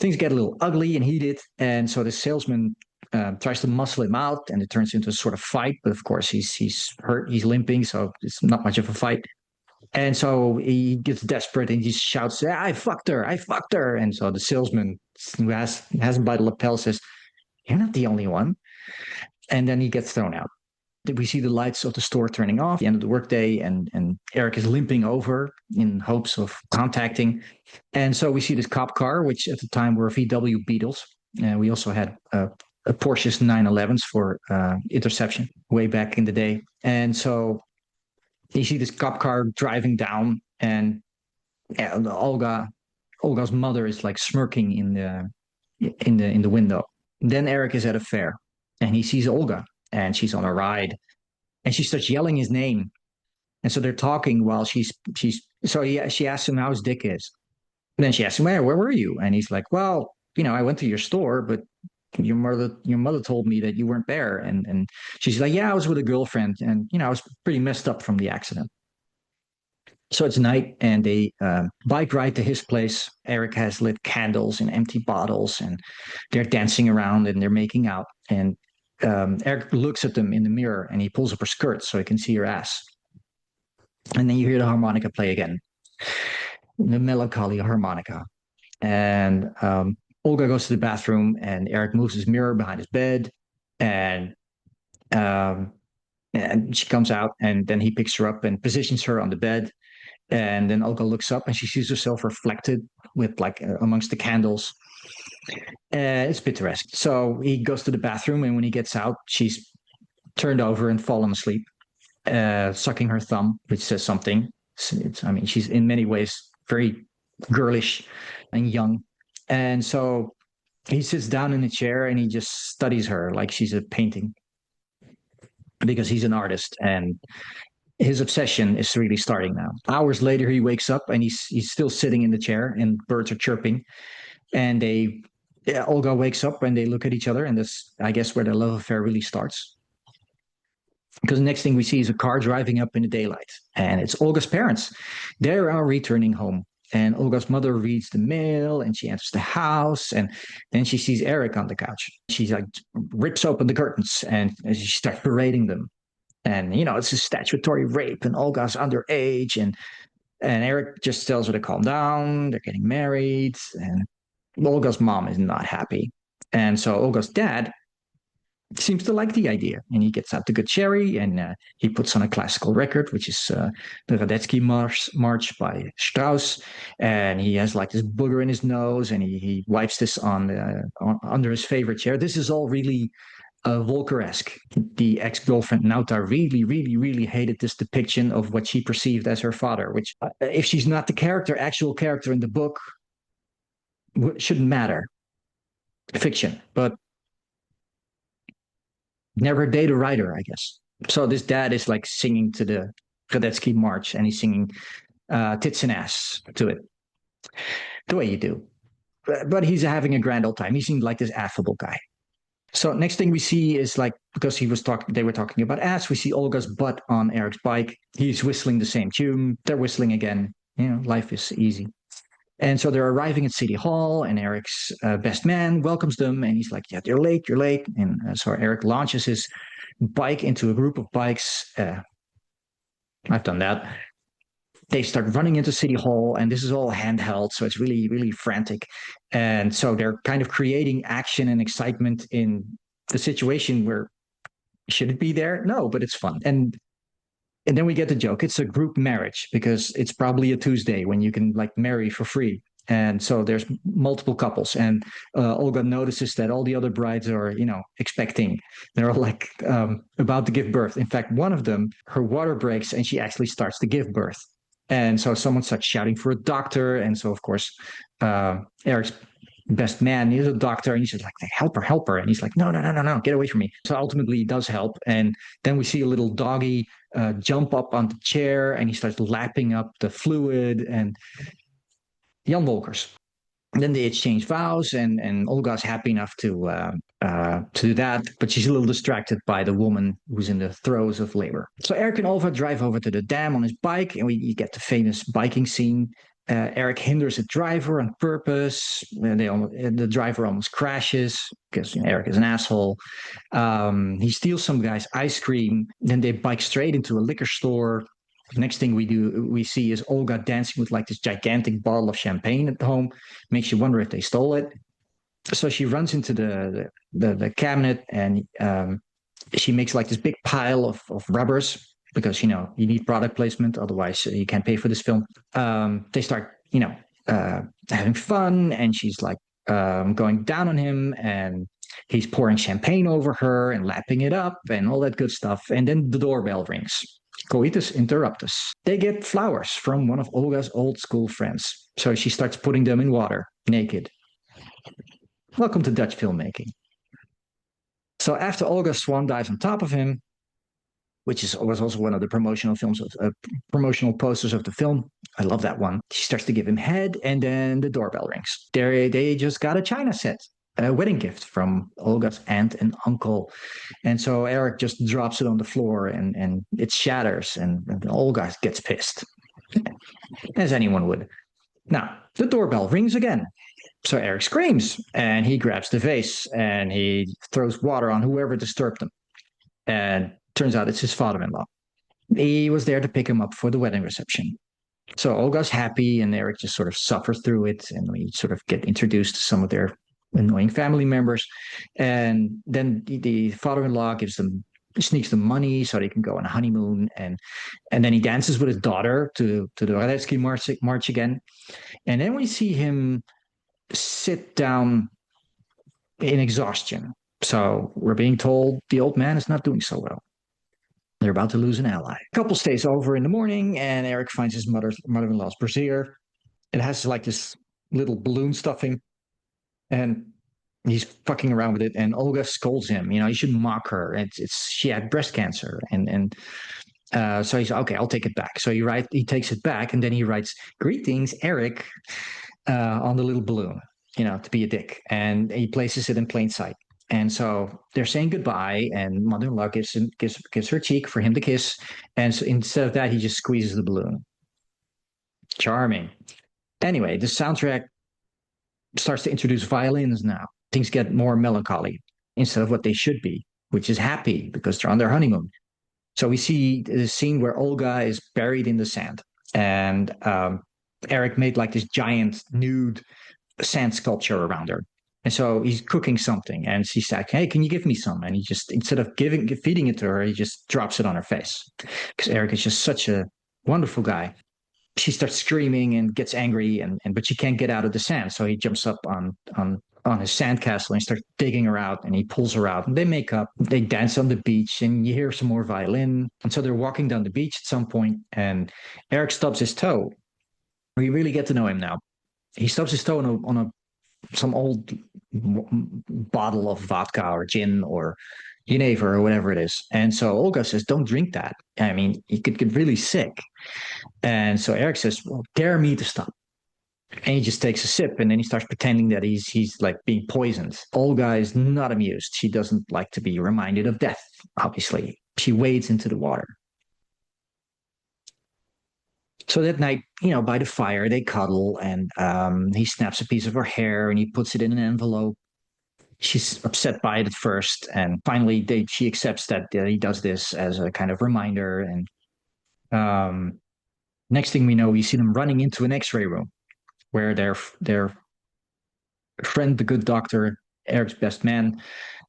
things get a little ugly and heated. And so the salesman tries to muscle him out and it turns into a sort of fight. But of course, he's hurt, he's limping. So it's not much of a fight. And so he gets desperate and he shouts, I fucked her, I fucked her. And so the salesman who has him by the lapel says, you're not the only one. And then he gets thrown out. We see the lights of the store turning off at the end of the workday, and Eric is limping over in hopes of contacting. And so we see this cop car, which at the time were VW Beetles. And we also had a Porsche's 911s for interception way back in the day. And so you see this cop car driving down, and Olga's mother is like smirking in the window. Then Eric is at a fair, and he sees Olga, and she's on a ride, and she starts yelling his name. And so they're talking while she asks him how his dick is. And then she asks him, where were you? And he's like, well, I went to your store, but your mother told me that you weren't there. And she's like, yeah, I was with a girlfriend, and I was pretty messed up from the accident. So it's night, and they bike ride to his place. Eric has lit candles and empty bottles, and they're dancing around and they're making out. And Eric looks at them in the mirror, and he pulls up her skirt so he can see her ass. And then you hear the harmonica play again, the melancholy harmonica. And Olga goes to the bathroom, and Eric moves his mirror behind his bed, and um, and she comes out, and then he picks her up and positions her on the bed. And then Olga looks up and she sees herself reflected with like amongst the candles. It's picturesque. So he goes to the bathroom, and when he gets out, she's turned over and fallen asleep, sucking her thumb, which says something. I mean, she's in many ways very girlish and young. And so he sits down in a chair and he just studies her like she's a painting because he's an artist and his obsession is really starting now. Hours later, he wakes up and he's still sitting in the chair, and birds are chirping, and they Yeah, Olga wakes up and they look at each other, and that's, I guess, where the love affair really starts. Because the next thing we see is a car driving up in the daylight, and it's Olga's parents. They are returning home, and Olga's mother reads the mail, and she enters the house, and then she sees Eric on the couch. She like rips open the curtains, and she starts parading them. And it's a statutory rape, and Olga's underage, and Eric just tells her to calm down. They're getting married, and Olga's mom is not happy. And so Olga's dad seems to like the idea, and he gets out the good cherry, and he puts on a classical record, which is the Radetzky March by Strauss, and he has like this booger in his nose, and he wipes this on under his favorite chair. This is all really Volker-esque. The ex-girlfriend Nauta really, really, really hated this depiction of what she perceived as her father, which, if she's not the actual character in the book, shouldn't matter. Fiction, but never date a writer, I guess. So this dad is like singing to the Radetzky March, and he's singing tits and ass to it, the way you do. But he's having a grand old time. He seemed like this affable guy. So next thing we see is, like, because they were talking about ass, we see Olga's butt on Eric's bike. He's whistling the same tune. They're whistling again. Life is easy. And so they're arriving at City Hall, and Eric's best man welcomes them, and he's like, "Yeah, you're late, you're late." And so Eric launches his bike into a group of bikes. I've done that. They start running into City Hall, and this is all handheld, so it's really, really frantic. And so they're kind of creating action and excitement in the situation where should it be there? No, but it's fun. And then we get the joke. It's a group marriage because it's probably a Tuesday when you can like marry for free. And so there's multiple couples, and Olga notices that all the other brides are, expecting. They're all like about to give birth. In fact, one of them, her water breaks, and she actually starts to give birth. And so someone starts shouting for a doctor, and so of course, Eric's best man is a doctor, and he's just like, help her, and he's like, no, no, no, no, no, get away from me. So ultimately, he does help, and then we see a little doggy jump up on the chair, and he starts lapping up the fluid, and Jan Wolkers. And then they exchange vows, and Olga's happy enough to do that, but she's a little distracted by the woman who's in the throes of labor. So Eric and Olga drive over to the dam on his bike, and we get the famous biking scene. Eric hinders a driver on purpose. The driver almost crashes because Eric is an asshole. He steals some guy's ice cream. Then they bike straight into a liquor store. Next thing we see is Olga dancing with like this gigantic bottle of champagne at home. Makes you wonder if they stole it. So she runs into the cabinet, and she makes like this big pile of rubbers because you need product placement, otherwise you can't pay for this film. They start having fun, and she's like going down on him, and he's pouring champagne over her and lapping it up and all that good stuff. And then the doorbell rings. Coitus interruptus. They get flowers from one of Olga's old school friends. So she starts putting them in water, naked. Welcome to Dutch filmmaking. So after Olga swan dives on top of him, which was also one of the promotional posters of the film. I love that one. She starts to give him head, and then the doorbell rings. They just got a china set, a wedding gift from Olga's aunt and uncle. And so Eric just drops it on the floor, and it shatters, and Olga gets pissed, as anyone would. Now, the doorbell rings again. So Eric screams, and he grabs the vase, and he throws water on whoever disturbed him. And turns out it's his father-in-law. He was there to pick him up for the wedding reception. So Olga's happy, and Eric just sort of suffers through it, and we sort of get introduced to some of their annoying family members. And then the father-in-law sneaks them money so they can go on a honeymoon, and then he dances with his daughter to the Radetzky March again. And then we see him sit down in exhaustion. So we're being told the old man is not doing so well. They're about to lose an ally. Couple stays over in the morning, and Eric finds his mother-in-law's brassiere. It has like this little balloon stuffing, and he's fucking around with it. And Olga scolds him. You should mock her. She had breast cancer, and so he's okay. I'll take it back. So he takes it back, and then he writes, "Greetings, Eric," on the little balloon. to be a dick, and he places it in plain sight. And so they're saying goodbye, and mother-in-law gives her cheek for him to kiss, and so instead of that, he just squeezes the balloon. Charming. Anyway, the soundtrack starts to introduce violins now. Things get more melancholy instead of what they should be, which is happy because they're on their honeymoon. So we see the scene where Olga is buried in the sand, and Eric made like this giant nude sand sculpture around her. And so he's cooking something, and she's like, "Hey, can you give me some?" And he just, instead of feeding it to her, he just drops it on her face because Eric is just such a wonderful guy. She starts screaming and gets angry, and but she can't get out of the sand. So he jumps up on his sandcastle and starts digging her out, and he pulls her out, and they make up. They dance on the beach, and you hear some more violin. And so they're walking down the beach at some point, and Eric stubs his toe. We really get to know him now. He stubs his toe on a some old bottle of vodka or gin or Geneva or whatever it is. And so Olga says, "Don't drink that. I mean, you could get really sick." And so Eric says, "Well, dare me to stop." And he just takes a sip, and then he starts pretending that he's like being poisoned. Olga is not amused. She doesn't like to be reminded of death, obviously. She wades into the water. So that night, by the fire, they cuddle, and he snaps a piece of her hair and he puts it in an envelope. She's upset by it at first, and finally, she accepts that he does this as a kind of reminder. And next thing we know, we see them running into an X-ray room where their friend, the good doctor, Eric's best man,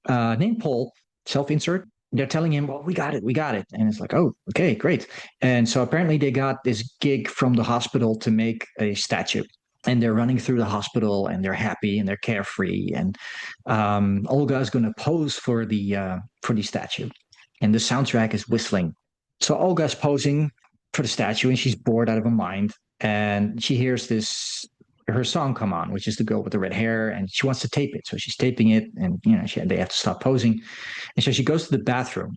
named Paul, self-insert. They're telling him, "Well, we got it," and it's like, "Oh, okay, great." And so apparently they got this gig from the hospital to make a statue, and they're running through the hospital, and they're happy and they're carefree. And Olga is going to pose for the statue, and the soundtrack is whistling. So Olga's posing for the statue, and she's bored out of her mind, and she hears this her song come on, which is the girl with the red hair, and she wants to tape it. So she's taping it, and they have to stop posing. And so she goes to the bathroom,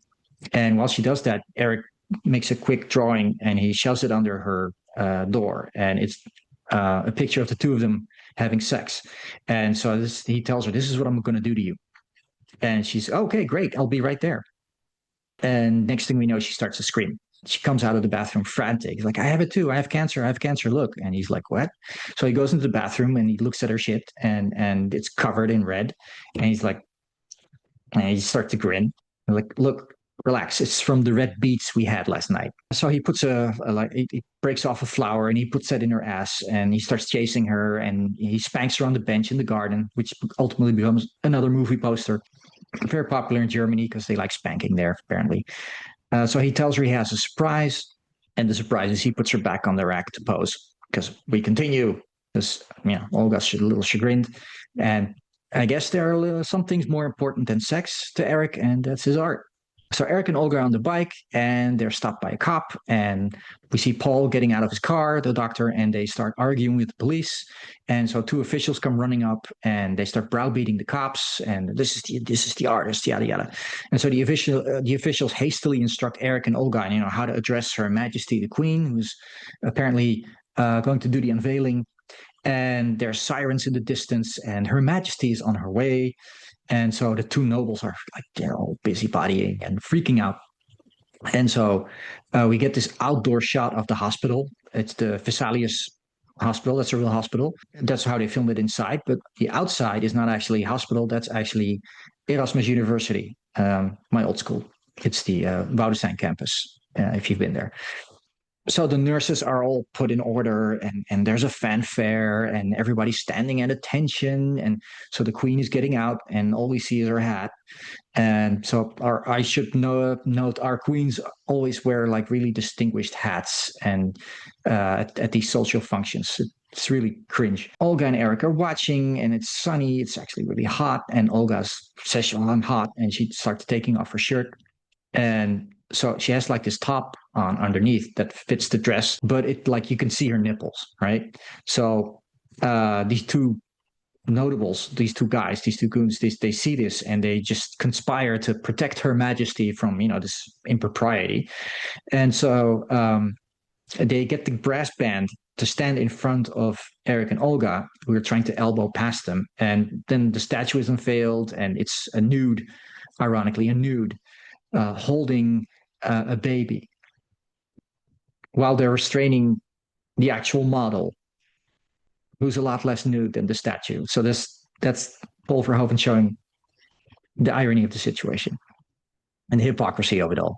and while she does that, Eric makes a quick drawing, and he shoves it under her door, and it's a picture of the two of them having sex. And so he tells her, "This is what I'm going to do to you." And she's, "Okay, great, I'll be right there." And next thing we know, she starts to scream. She comes out of the bathroom frantic. He's like, "I have it too. I have cancer. I have cancer. Look." And he's like, "What?" So he goes into the bathroom and he looks at her shit, and it's covered in red. And he's like, and he starts to grin. Like, "Look, relax. It's from the red beets we had last night." So he puts he breaks off a flower and he puts that in her ass, and he starts chasing her, and he spanks her on the bench in the garden, which ultimately becomes another movie poster. Very popular in Germany because they like spanking there, apparently. So he tells her he has a surprise, and the surprise is he puts her back on the rack to pose because we continue. Because Olga's a little chagrined, and I guess there are some things more important than sex to Eric, and that's his art. So Eric and Olga are on the bike, and they're stopped by a cop, and we see Paul getting out of his car, the doctor, and they start arguing with the police. And so two officials come running up, and they start browbeating the cops, and this is the artist, yada yada. And so the officials hastily instruct Eric and Olga, how to address Her Majesty the Queen, who's apparently going to do the unveiling. And there's sirens in the distance, and Her Majesty is on her way. And so the two nobles are like, busybodying and freaking out. And so we get this outdoor shot of the hospital. It's the Vesalius Hospital. That's a real hospital. That's how they filmed it inside. But the outside is not actually a hospital. That's actually Erasmus University, my old school. It's the Woudenstein campus, if you've been there. So the nurses are all put in order, and there's a fanfare, and everybody's standing at attention. And so the queen is getting out, and all we see is her hat. And so I should note our queens always wear like really distinguished hats, and at these social functions. It's really cringe. Olga and Eric are watching, and it's sunny. It's actually really hot. And Olga says, "Oh, I'm hot," and she starts taking off her shirt. And so she has like this top on underneath that fits the dress, but it like you can see her nipples, right? So these two notables, these two guys, these two goons, they see this, and they just conspire to protect Her Majesty from this impropriety. And so they get the brass band to stand in front of Eric and Olga, who are trying to elbow past them. And then the statue is unveiled, and it's a nude, ironically, a nude, holding a baby while they're restraining the actual model, who's a lot less nude than the statue. So that's Paul Verhoeven showing the irony of the situation and the hypocrisy of it all.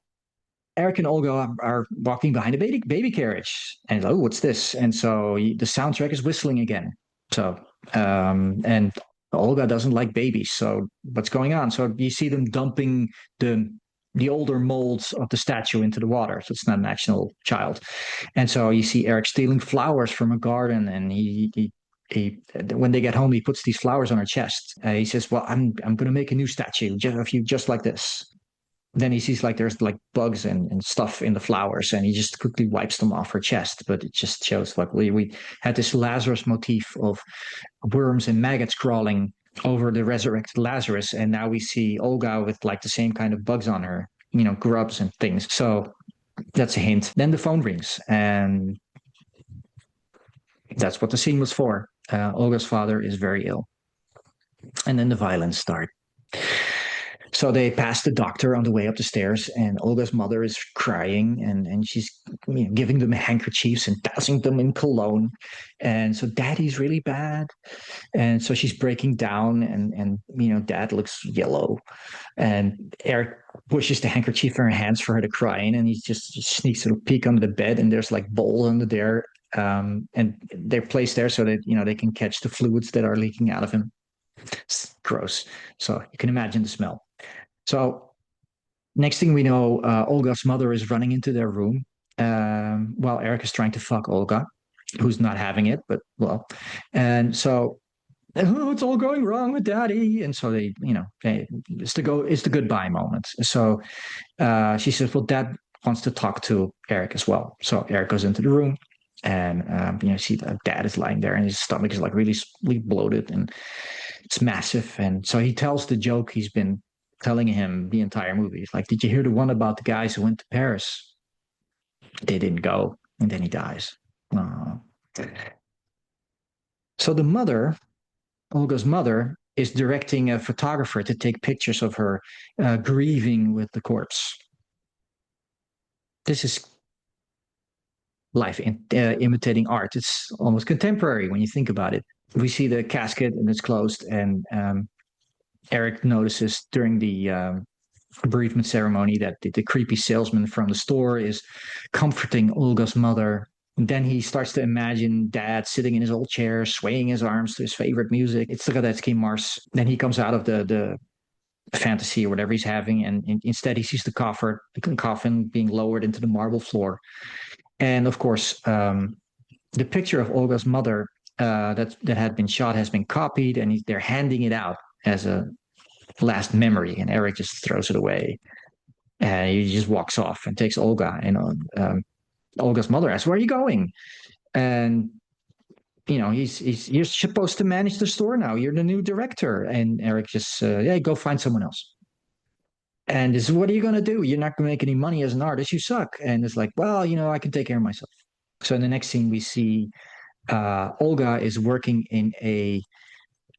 Eric and Olga are walking behind a baby carriage, and oh, what's this? And so the soundtrack is whistling again. So and Olga doesn't like babies. So what's going on? So you see them dumping the the older molds of the statue into the water. So it's not an actual child. And so you see Eric stealing flowers from a garden, and he when they get home, he puts these flowers on her chest. He says, "Well, I'm going to make a new statue of you just like this." Then he sees like there's like bugs and stuff in the flowers, and he just quickly wipes them off her chest. But it just shows like we had this Lazarus motif of worms and maggots crawling over the resurrected Lazarus, and now we see Olga with like the same kind of bugs on her, grubs and things. So that's a hint. Then the phone rings, and that's what the scene was for. Olga's father is very ill, and then the violence starts. So they pass the doctor on the way up the stairs, and Olga's mother is crying, and she's giving them handkerchiefs and dousing them in cologne. And so daddy's really bad. And so she's breaking down, and dad looks yellow. And Eric pushes the handkerchief in her hands for her to cry in, and he just sneaks a peek under the bed, and there's like bowls under there. And they're placed there so that they can catch the fluids that are leaking out of him. It's gross. So you can imagine the smell. So next thing we know, Olga's mother is running into their room while Eric is trying to fuck Olga, who's not having it, but well. And so, oh, it's all going wrong with daddy. And so it's the goodbye moment. So she says, well, dad wants to talk to Eric as well. So Eric goes into the room, and see that dad is lying there, and his stomach is like really, really bloated, and it's massive. And so he tells the joke he's been telling him the entire movie. It's like, did you hear the one about the guys who went to Paris? They didn't go, and then he dies. Oh. So the mother, Olga's mother, is directing a photographer to take pictures of her grieving with the corpse. This is life imitating art. It's almost contemporary when you think about it. We see the casket, and it's closed, and Eric notices during the bereavement ceremony that the creepy salesman from the store is comforting Olga's mother. And then he starts to imagine dad sitting in his old chair, swaying his arms to his favorite music. It's Radetzky Mars. Then he comes out of the fantasy or whatever he's having, and instead he sees the coffin being lowered into the marble floor. And of course, the picture of Olga's mother that had been shot has been copied, and they're handing it out as a last memory, and Eric just throws it away, and he just walks off and takes Olga. And Olga's mother asks, "Where are you going?" And he's you're supposed to manage the store now. You're the new director. And Eric just, yeah, go find someone else. And this is, what are you going to do? You're not going to make any money as an artist. You suck. And it's like, well, I can take care of myself. So in the next scene, we see Olga is working in a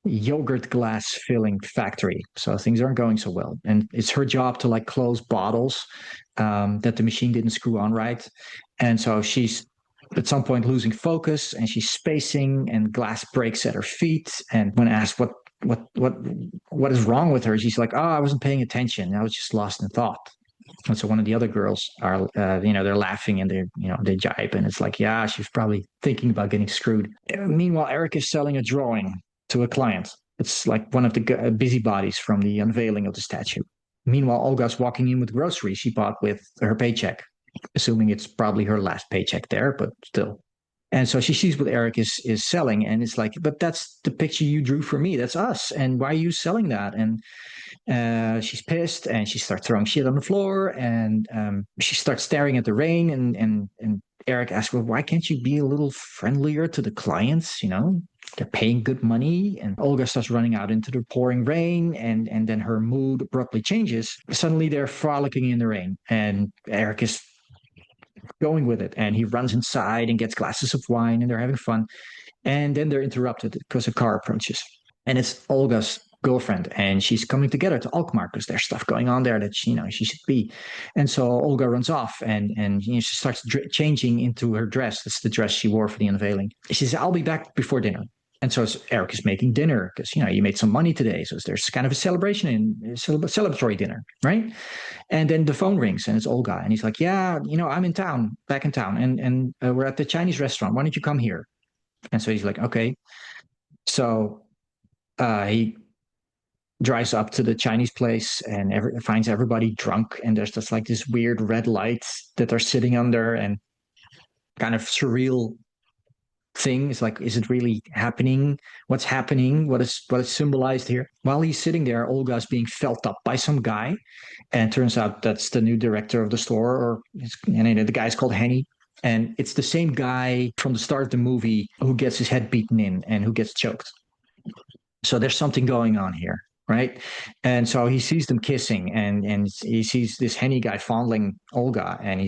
yogurt glass filling factory. So things aren't going so well. And it's her job to like close bottles that the machine didn't screw on right. And so she's at some point losing focus, and she's spacing, and glass breaks at her feet. And when asked what is wrong with her, she's like, "Oh, I wasn't paying attention. I was just lost in thought." And so one of the other girls are, they're laughing, and they jibe, and it's like, yeah, she's probably thinking about getting screwed. Meanwhile, Eric is selling a drawing to a client. It's like one of the busybodies from the unveiling of the statue. Meanwhile, Olga's walking in with groceries she bought with her paycheck, assuming it's probably her last paycheck there, but still. And so she sees what Eric is selling, and it's like, but that's the picture you drew for me. That's us. And why are you selling that? And she's pissed, and she starts throwing shit on the floor, and she starts staring at the rain. And Eric asks, well, why can't you be a little friendlier to the clients? They're paying good money. And Olga starts running out into the pouring rain, and then her mood abruptly changes. Suddenly they're frolicking in the rain, and Eric is going with it. And he runs inside and gets glasses of wine and they're having fun. And then they're interrupted because a car approaches. And it's Olga's girlfriend. And she's coming together to Alkmaar because there's stuff going on there that she should be. And so Olga runs off and she starts changing into her dress. That's the dress she wore for the unveiling. She says, I'll be back before dinner. And so Eric is making dinner because you made some money today, so there's kind of a celebration and celebratory dinner, right? And then the phone rings and it's Olga, and he's like, "Yeah, I'm in town, back in town, and we're at the Chinese restaurant. Why don't you come here?" And so he's like, "Okay." So he drives up to the Chinese place and finds everybody drunk, and there's just like this weird red light that they're sitting under, and kind of surreal thing. It's like, is it really happening? What's happening? What is symbolized here? While he's sitting there, Olga's being felt up by some guy, and it turns out that's the new director of the store, and the guy's called Henny. And it's the same guy from the start of the movie who gets his head beaten in and who gets choked. So there's something going on here, right? And so he sees them kissing, and he sees this Henny guy fondling Olga, and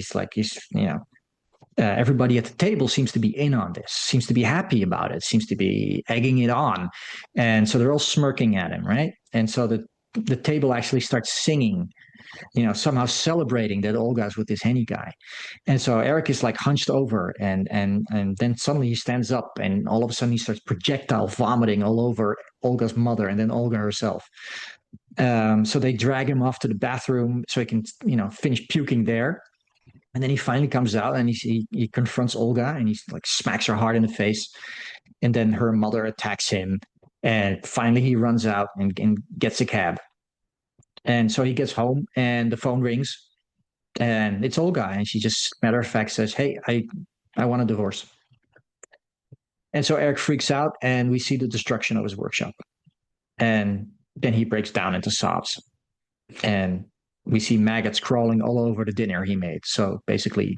everybody at the table seems to be in on this, seems to be happy about it, seems to be egging it on. And so they're all smirking at him, right? And so the table actually starts singing, somehow celebrating that Olga's with this Henny guy. And so Eric is like hunched over, and then suddenly he stands up, and all of a sudden he starts projectile vomiting all over Olga's mother and then Olga herself. So they drag him off to the bathroom so he can, finish puking there. And then he finally comes out and he confronts Olga and he like smacks her hard in the face. And then her mother attacks him. And finally he runs out and gets a cab. And so he gets home and the phone rings and it's Olga. And she just matter of fact says, "Hey, I want a divorce." And so Eric freaks out and we see the destruction of his workshop. And then he breaks down into sobs. And we see maggots crawling all over the dinner he made. So basically,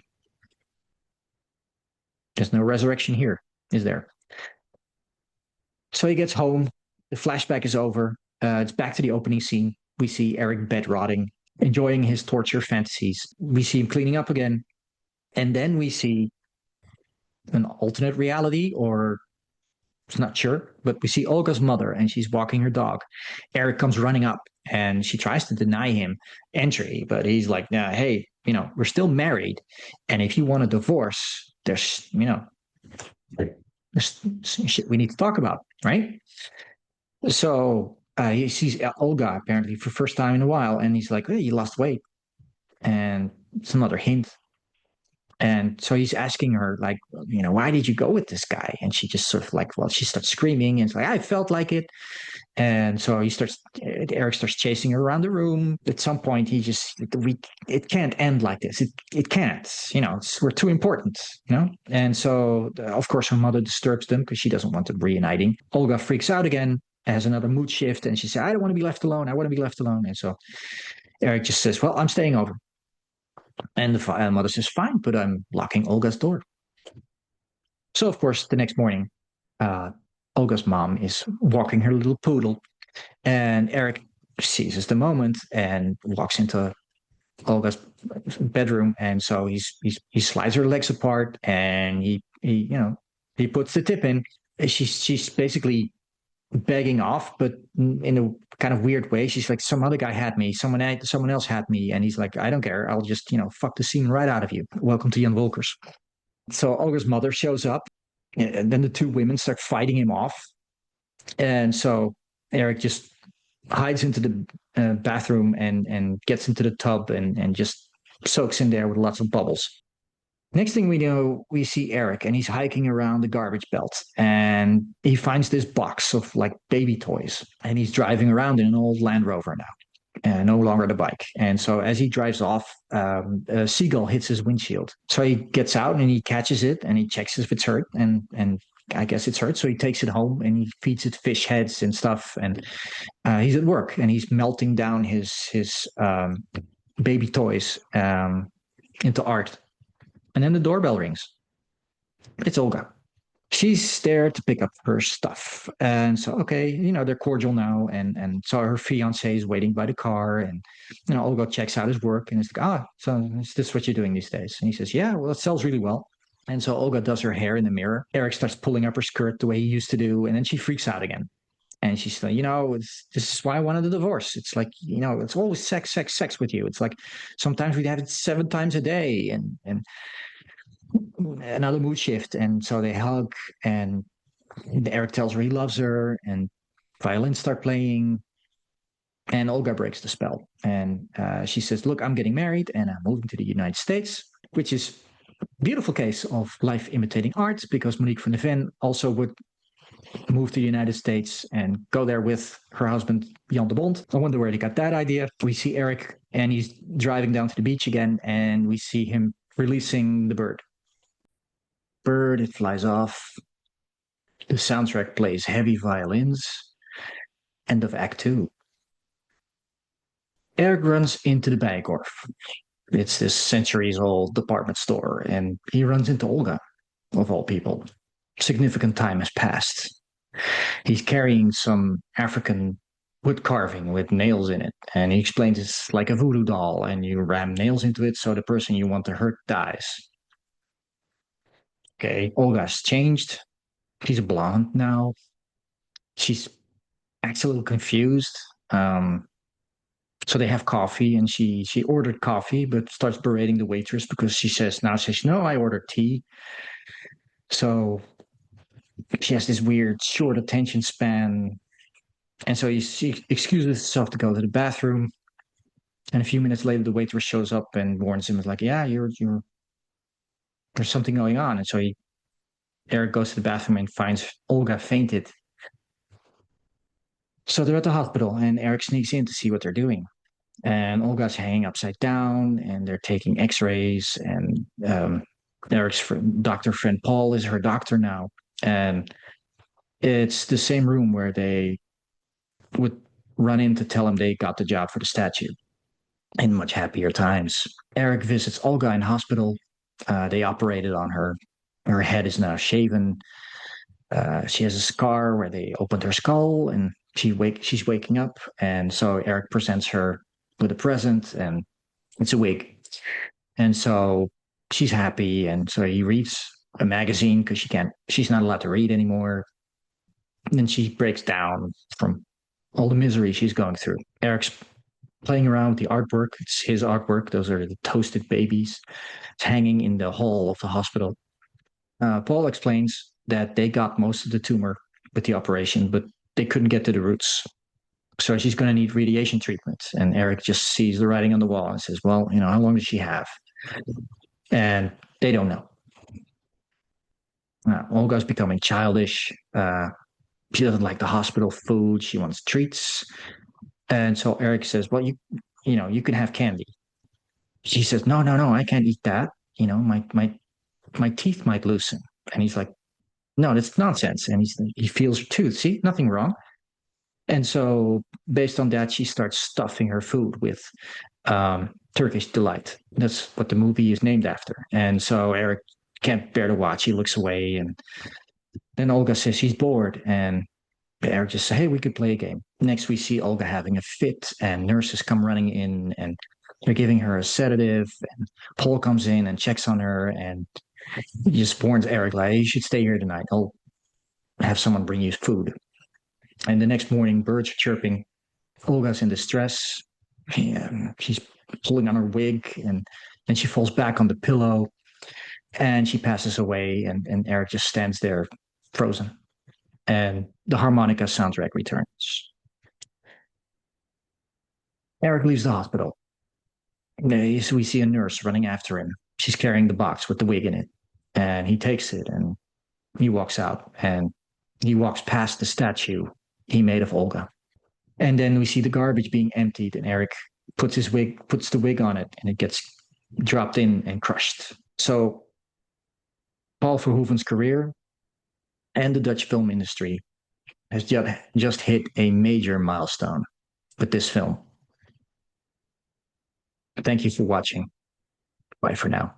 there's no resurrection here, is there? So he gets home. The flashback is over. It's back to the opening scene. We see Eric bed rotting, enjoying his torture fantasies. We see him cleaning up again. And then we see an alternate reality, or it's not sure, but we see Olga's mother and she's walking her dog. Eric comes running up and she tries to deny him entry, but he's like, "Nah, hey, we're still married. And if you want a divorce, there's shit we need to talk about, right?" So he sees Olga apparently for the first time in a while, and he's like, "Hey, you lost weight." And some other hint. And so he's asking her, like, "Why did you go with this guy?" And she just sort of like, well, she starts screaming and it's like, "I felt like it." And so Eric starts chasing her around the room. At some point, it can't end like this. It can't, we're too important, And so, of course, her mother disturbs them because she doesn't want them reuniting. Olga freaks out again, has another mood shift, and she says, "I don't want to be left alone. I want to be left alone." And so Eric just says, "Well, I'm staying over." And the mother says, "Fine, but I'm locking Olga's door." So, of course, the next morning, uh, Olga's mom is walking her little poodle, and Eric seizes the moment and walks into Olga's bedroom. And so he slides her legs apart and he puts the tip in. She's basically begging off, but in a kind of weird way. She's like, "Some other guy had me. Someone else had me." And he's like, "I don't care. I'll just fuck the scene right out of you. Welcome to Jan Wolkers." So Olga's mother shows up, and then the two women start fighting him off. And so Eric just hides into the bathroom and gets into the tub and just soaks in there with lots of bubbles. Next thing we know, we see Eric and he's hiking around the garbage belt and he finds this box of like baby toys and he's driving around in an old Land Rover now. No longer the bike. And so as he drives off, a seagull hits his windshield. So he gets out and he catches it and he checks if it's hurt. And I guess it's hurt. So he takes it home and he feeds it fish heads and stuff. And he's at work and he's melting down his baby toys into art. And then the doorbell rings. It's Olga. She's there to pick up her stuff. And so, okay, they're cordial now. And so her fiance is waiting by the car. And, Olga checks out his work and it's like, so is this what you're doing these days? And he says, yeah, well, it sells really well. And so Olga does her hair in the mirror. Eric starts pulling up her skirt the way he used to do. And then she freaks out again. And she's like, this is why I wanted a divorce. It's like, it's always sex, sex, sex with you. It's like sometimes we'd have it 7 times a day and another mood shift. And so they hug and Eric tells her he loves her and violins start playing. And Olga breaks the spell. And she says, look, I'm getting married and I'm moving to the United States, which is a beautiful case of life imitating art because Monique van der Ven also would move to the United States and go there with her husband, Jan de Bond. I wonder where they got that idea. We see Eric and he's driving down to the beach again and we see him releasing the bird. Bird, it flies off. The soundtrack plays heavy violins. End of Act Two. Eric runs into the Bijenkorf. It's this centuries old department store, and he runs into Olga, of all people. Significant time has passed. He's carrying some African wood carving with nails in it, and he explains it's like a voodoo doll, and you ram nails into it so the person you want to hurt dies. Okay, Olga's changed. She's blonde now. She's acts a little confused. Um, so they have coffee, and she ordered coffee, but starts berating the waitress because she says no, I ordered tea. So she has this weird short attention span, and so she excuses herself to go to the bathroom. And a few minutes later, the waitress shows up and warns him, "Is like, yeah, you're there's something going on." And so Eric goes to the bathroom and finds Olga fainted. So they're at the hospital, and Eric sneaks in to see what they're doing. And Olga's hanging upside down, and they're taking X-rays. And Eric's doctor friend Paul is her doctor now, and it's the same room where they would run in to tell him they got the job for the statue in much happier times. Eric visits Olga in hospital. They operated on her. Her head is now shaven. She has a scar where they opened her skull, and she's waking up. And so Eric presents her with a present, and it's a wig. And so she's happy, and so he reads a magazine because she's not allowed to read anymore. And then she breaks down from all the misery she's going through. Eric's playing around with the artwork. It's his artwork. Those are the toasted babies. It's hanging in the hall of the hospital. Paul explains that they got most of the tumor with the operation, but they couldn't get to the roots. So she's going to need radiation treatment. And Eric just sees the writing on the wall and says, well, how long does she have? And they don't know. Olga's becoming childish. She doesn't like the hospital food. She wants treats. And so Eric says, well, you can have candy. She says, no, no, no, I can't eat that. My teeth might loosen. And he's like, no, that's nonsense. And he feels her tooth. See, nothing wrong. And so based on that, she starts stuffing her food with Turkish delight. That's what the movie is named after. And so Eric can't bear to watch. He looks away, and then Olga says she's bored, and Eric just says, "Hey, we could play a game." Next, we see Olga having a fit, and nurses come running in, and they're giving her a sedative. And Paul comes in and checks on her, and he just warns Eric, like, hey, "You should stay here tonight. I'll have someone bring you food." And the next morning, birds are chirping. Olga's in distress. She's pulling on her wig, and then she falls back on the pillow, and she passes away. And Eric just stands there, frozen. And the harmonica soundtrack returns. Eric leaves the hospital. So we see a nurse running after him. She's carrying the box with the wig in it, and he takes it and he walks out, and he walks past the statue he made of Olga. And then we see the garbage being emptied, and Eric puts the wig on it, and it gets dropped in and crushed. So Paul Verhoeven's career and the Dutch film industry has just hit a major milestone with this film. Thank you for watching. Bye for now.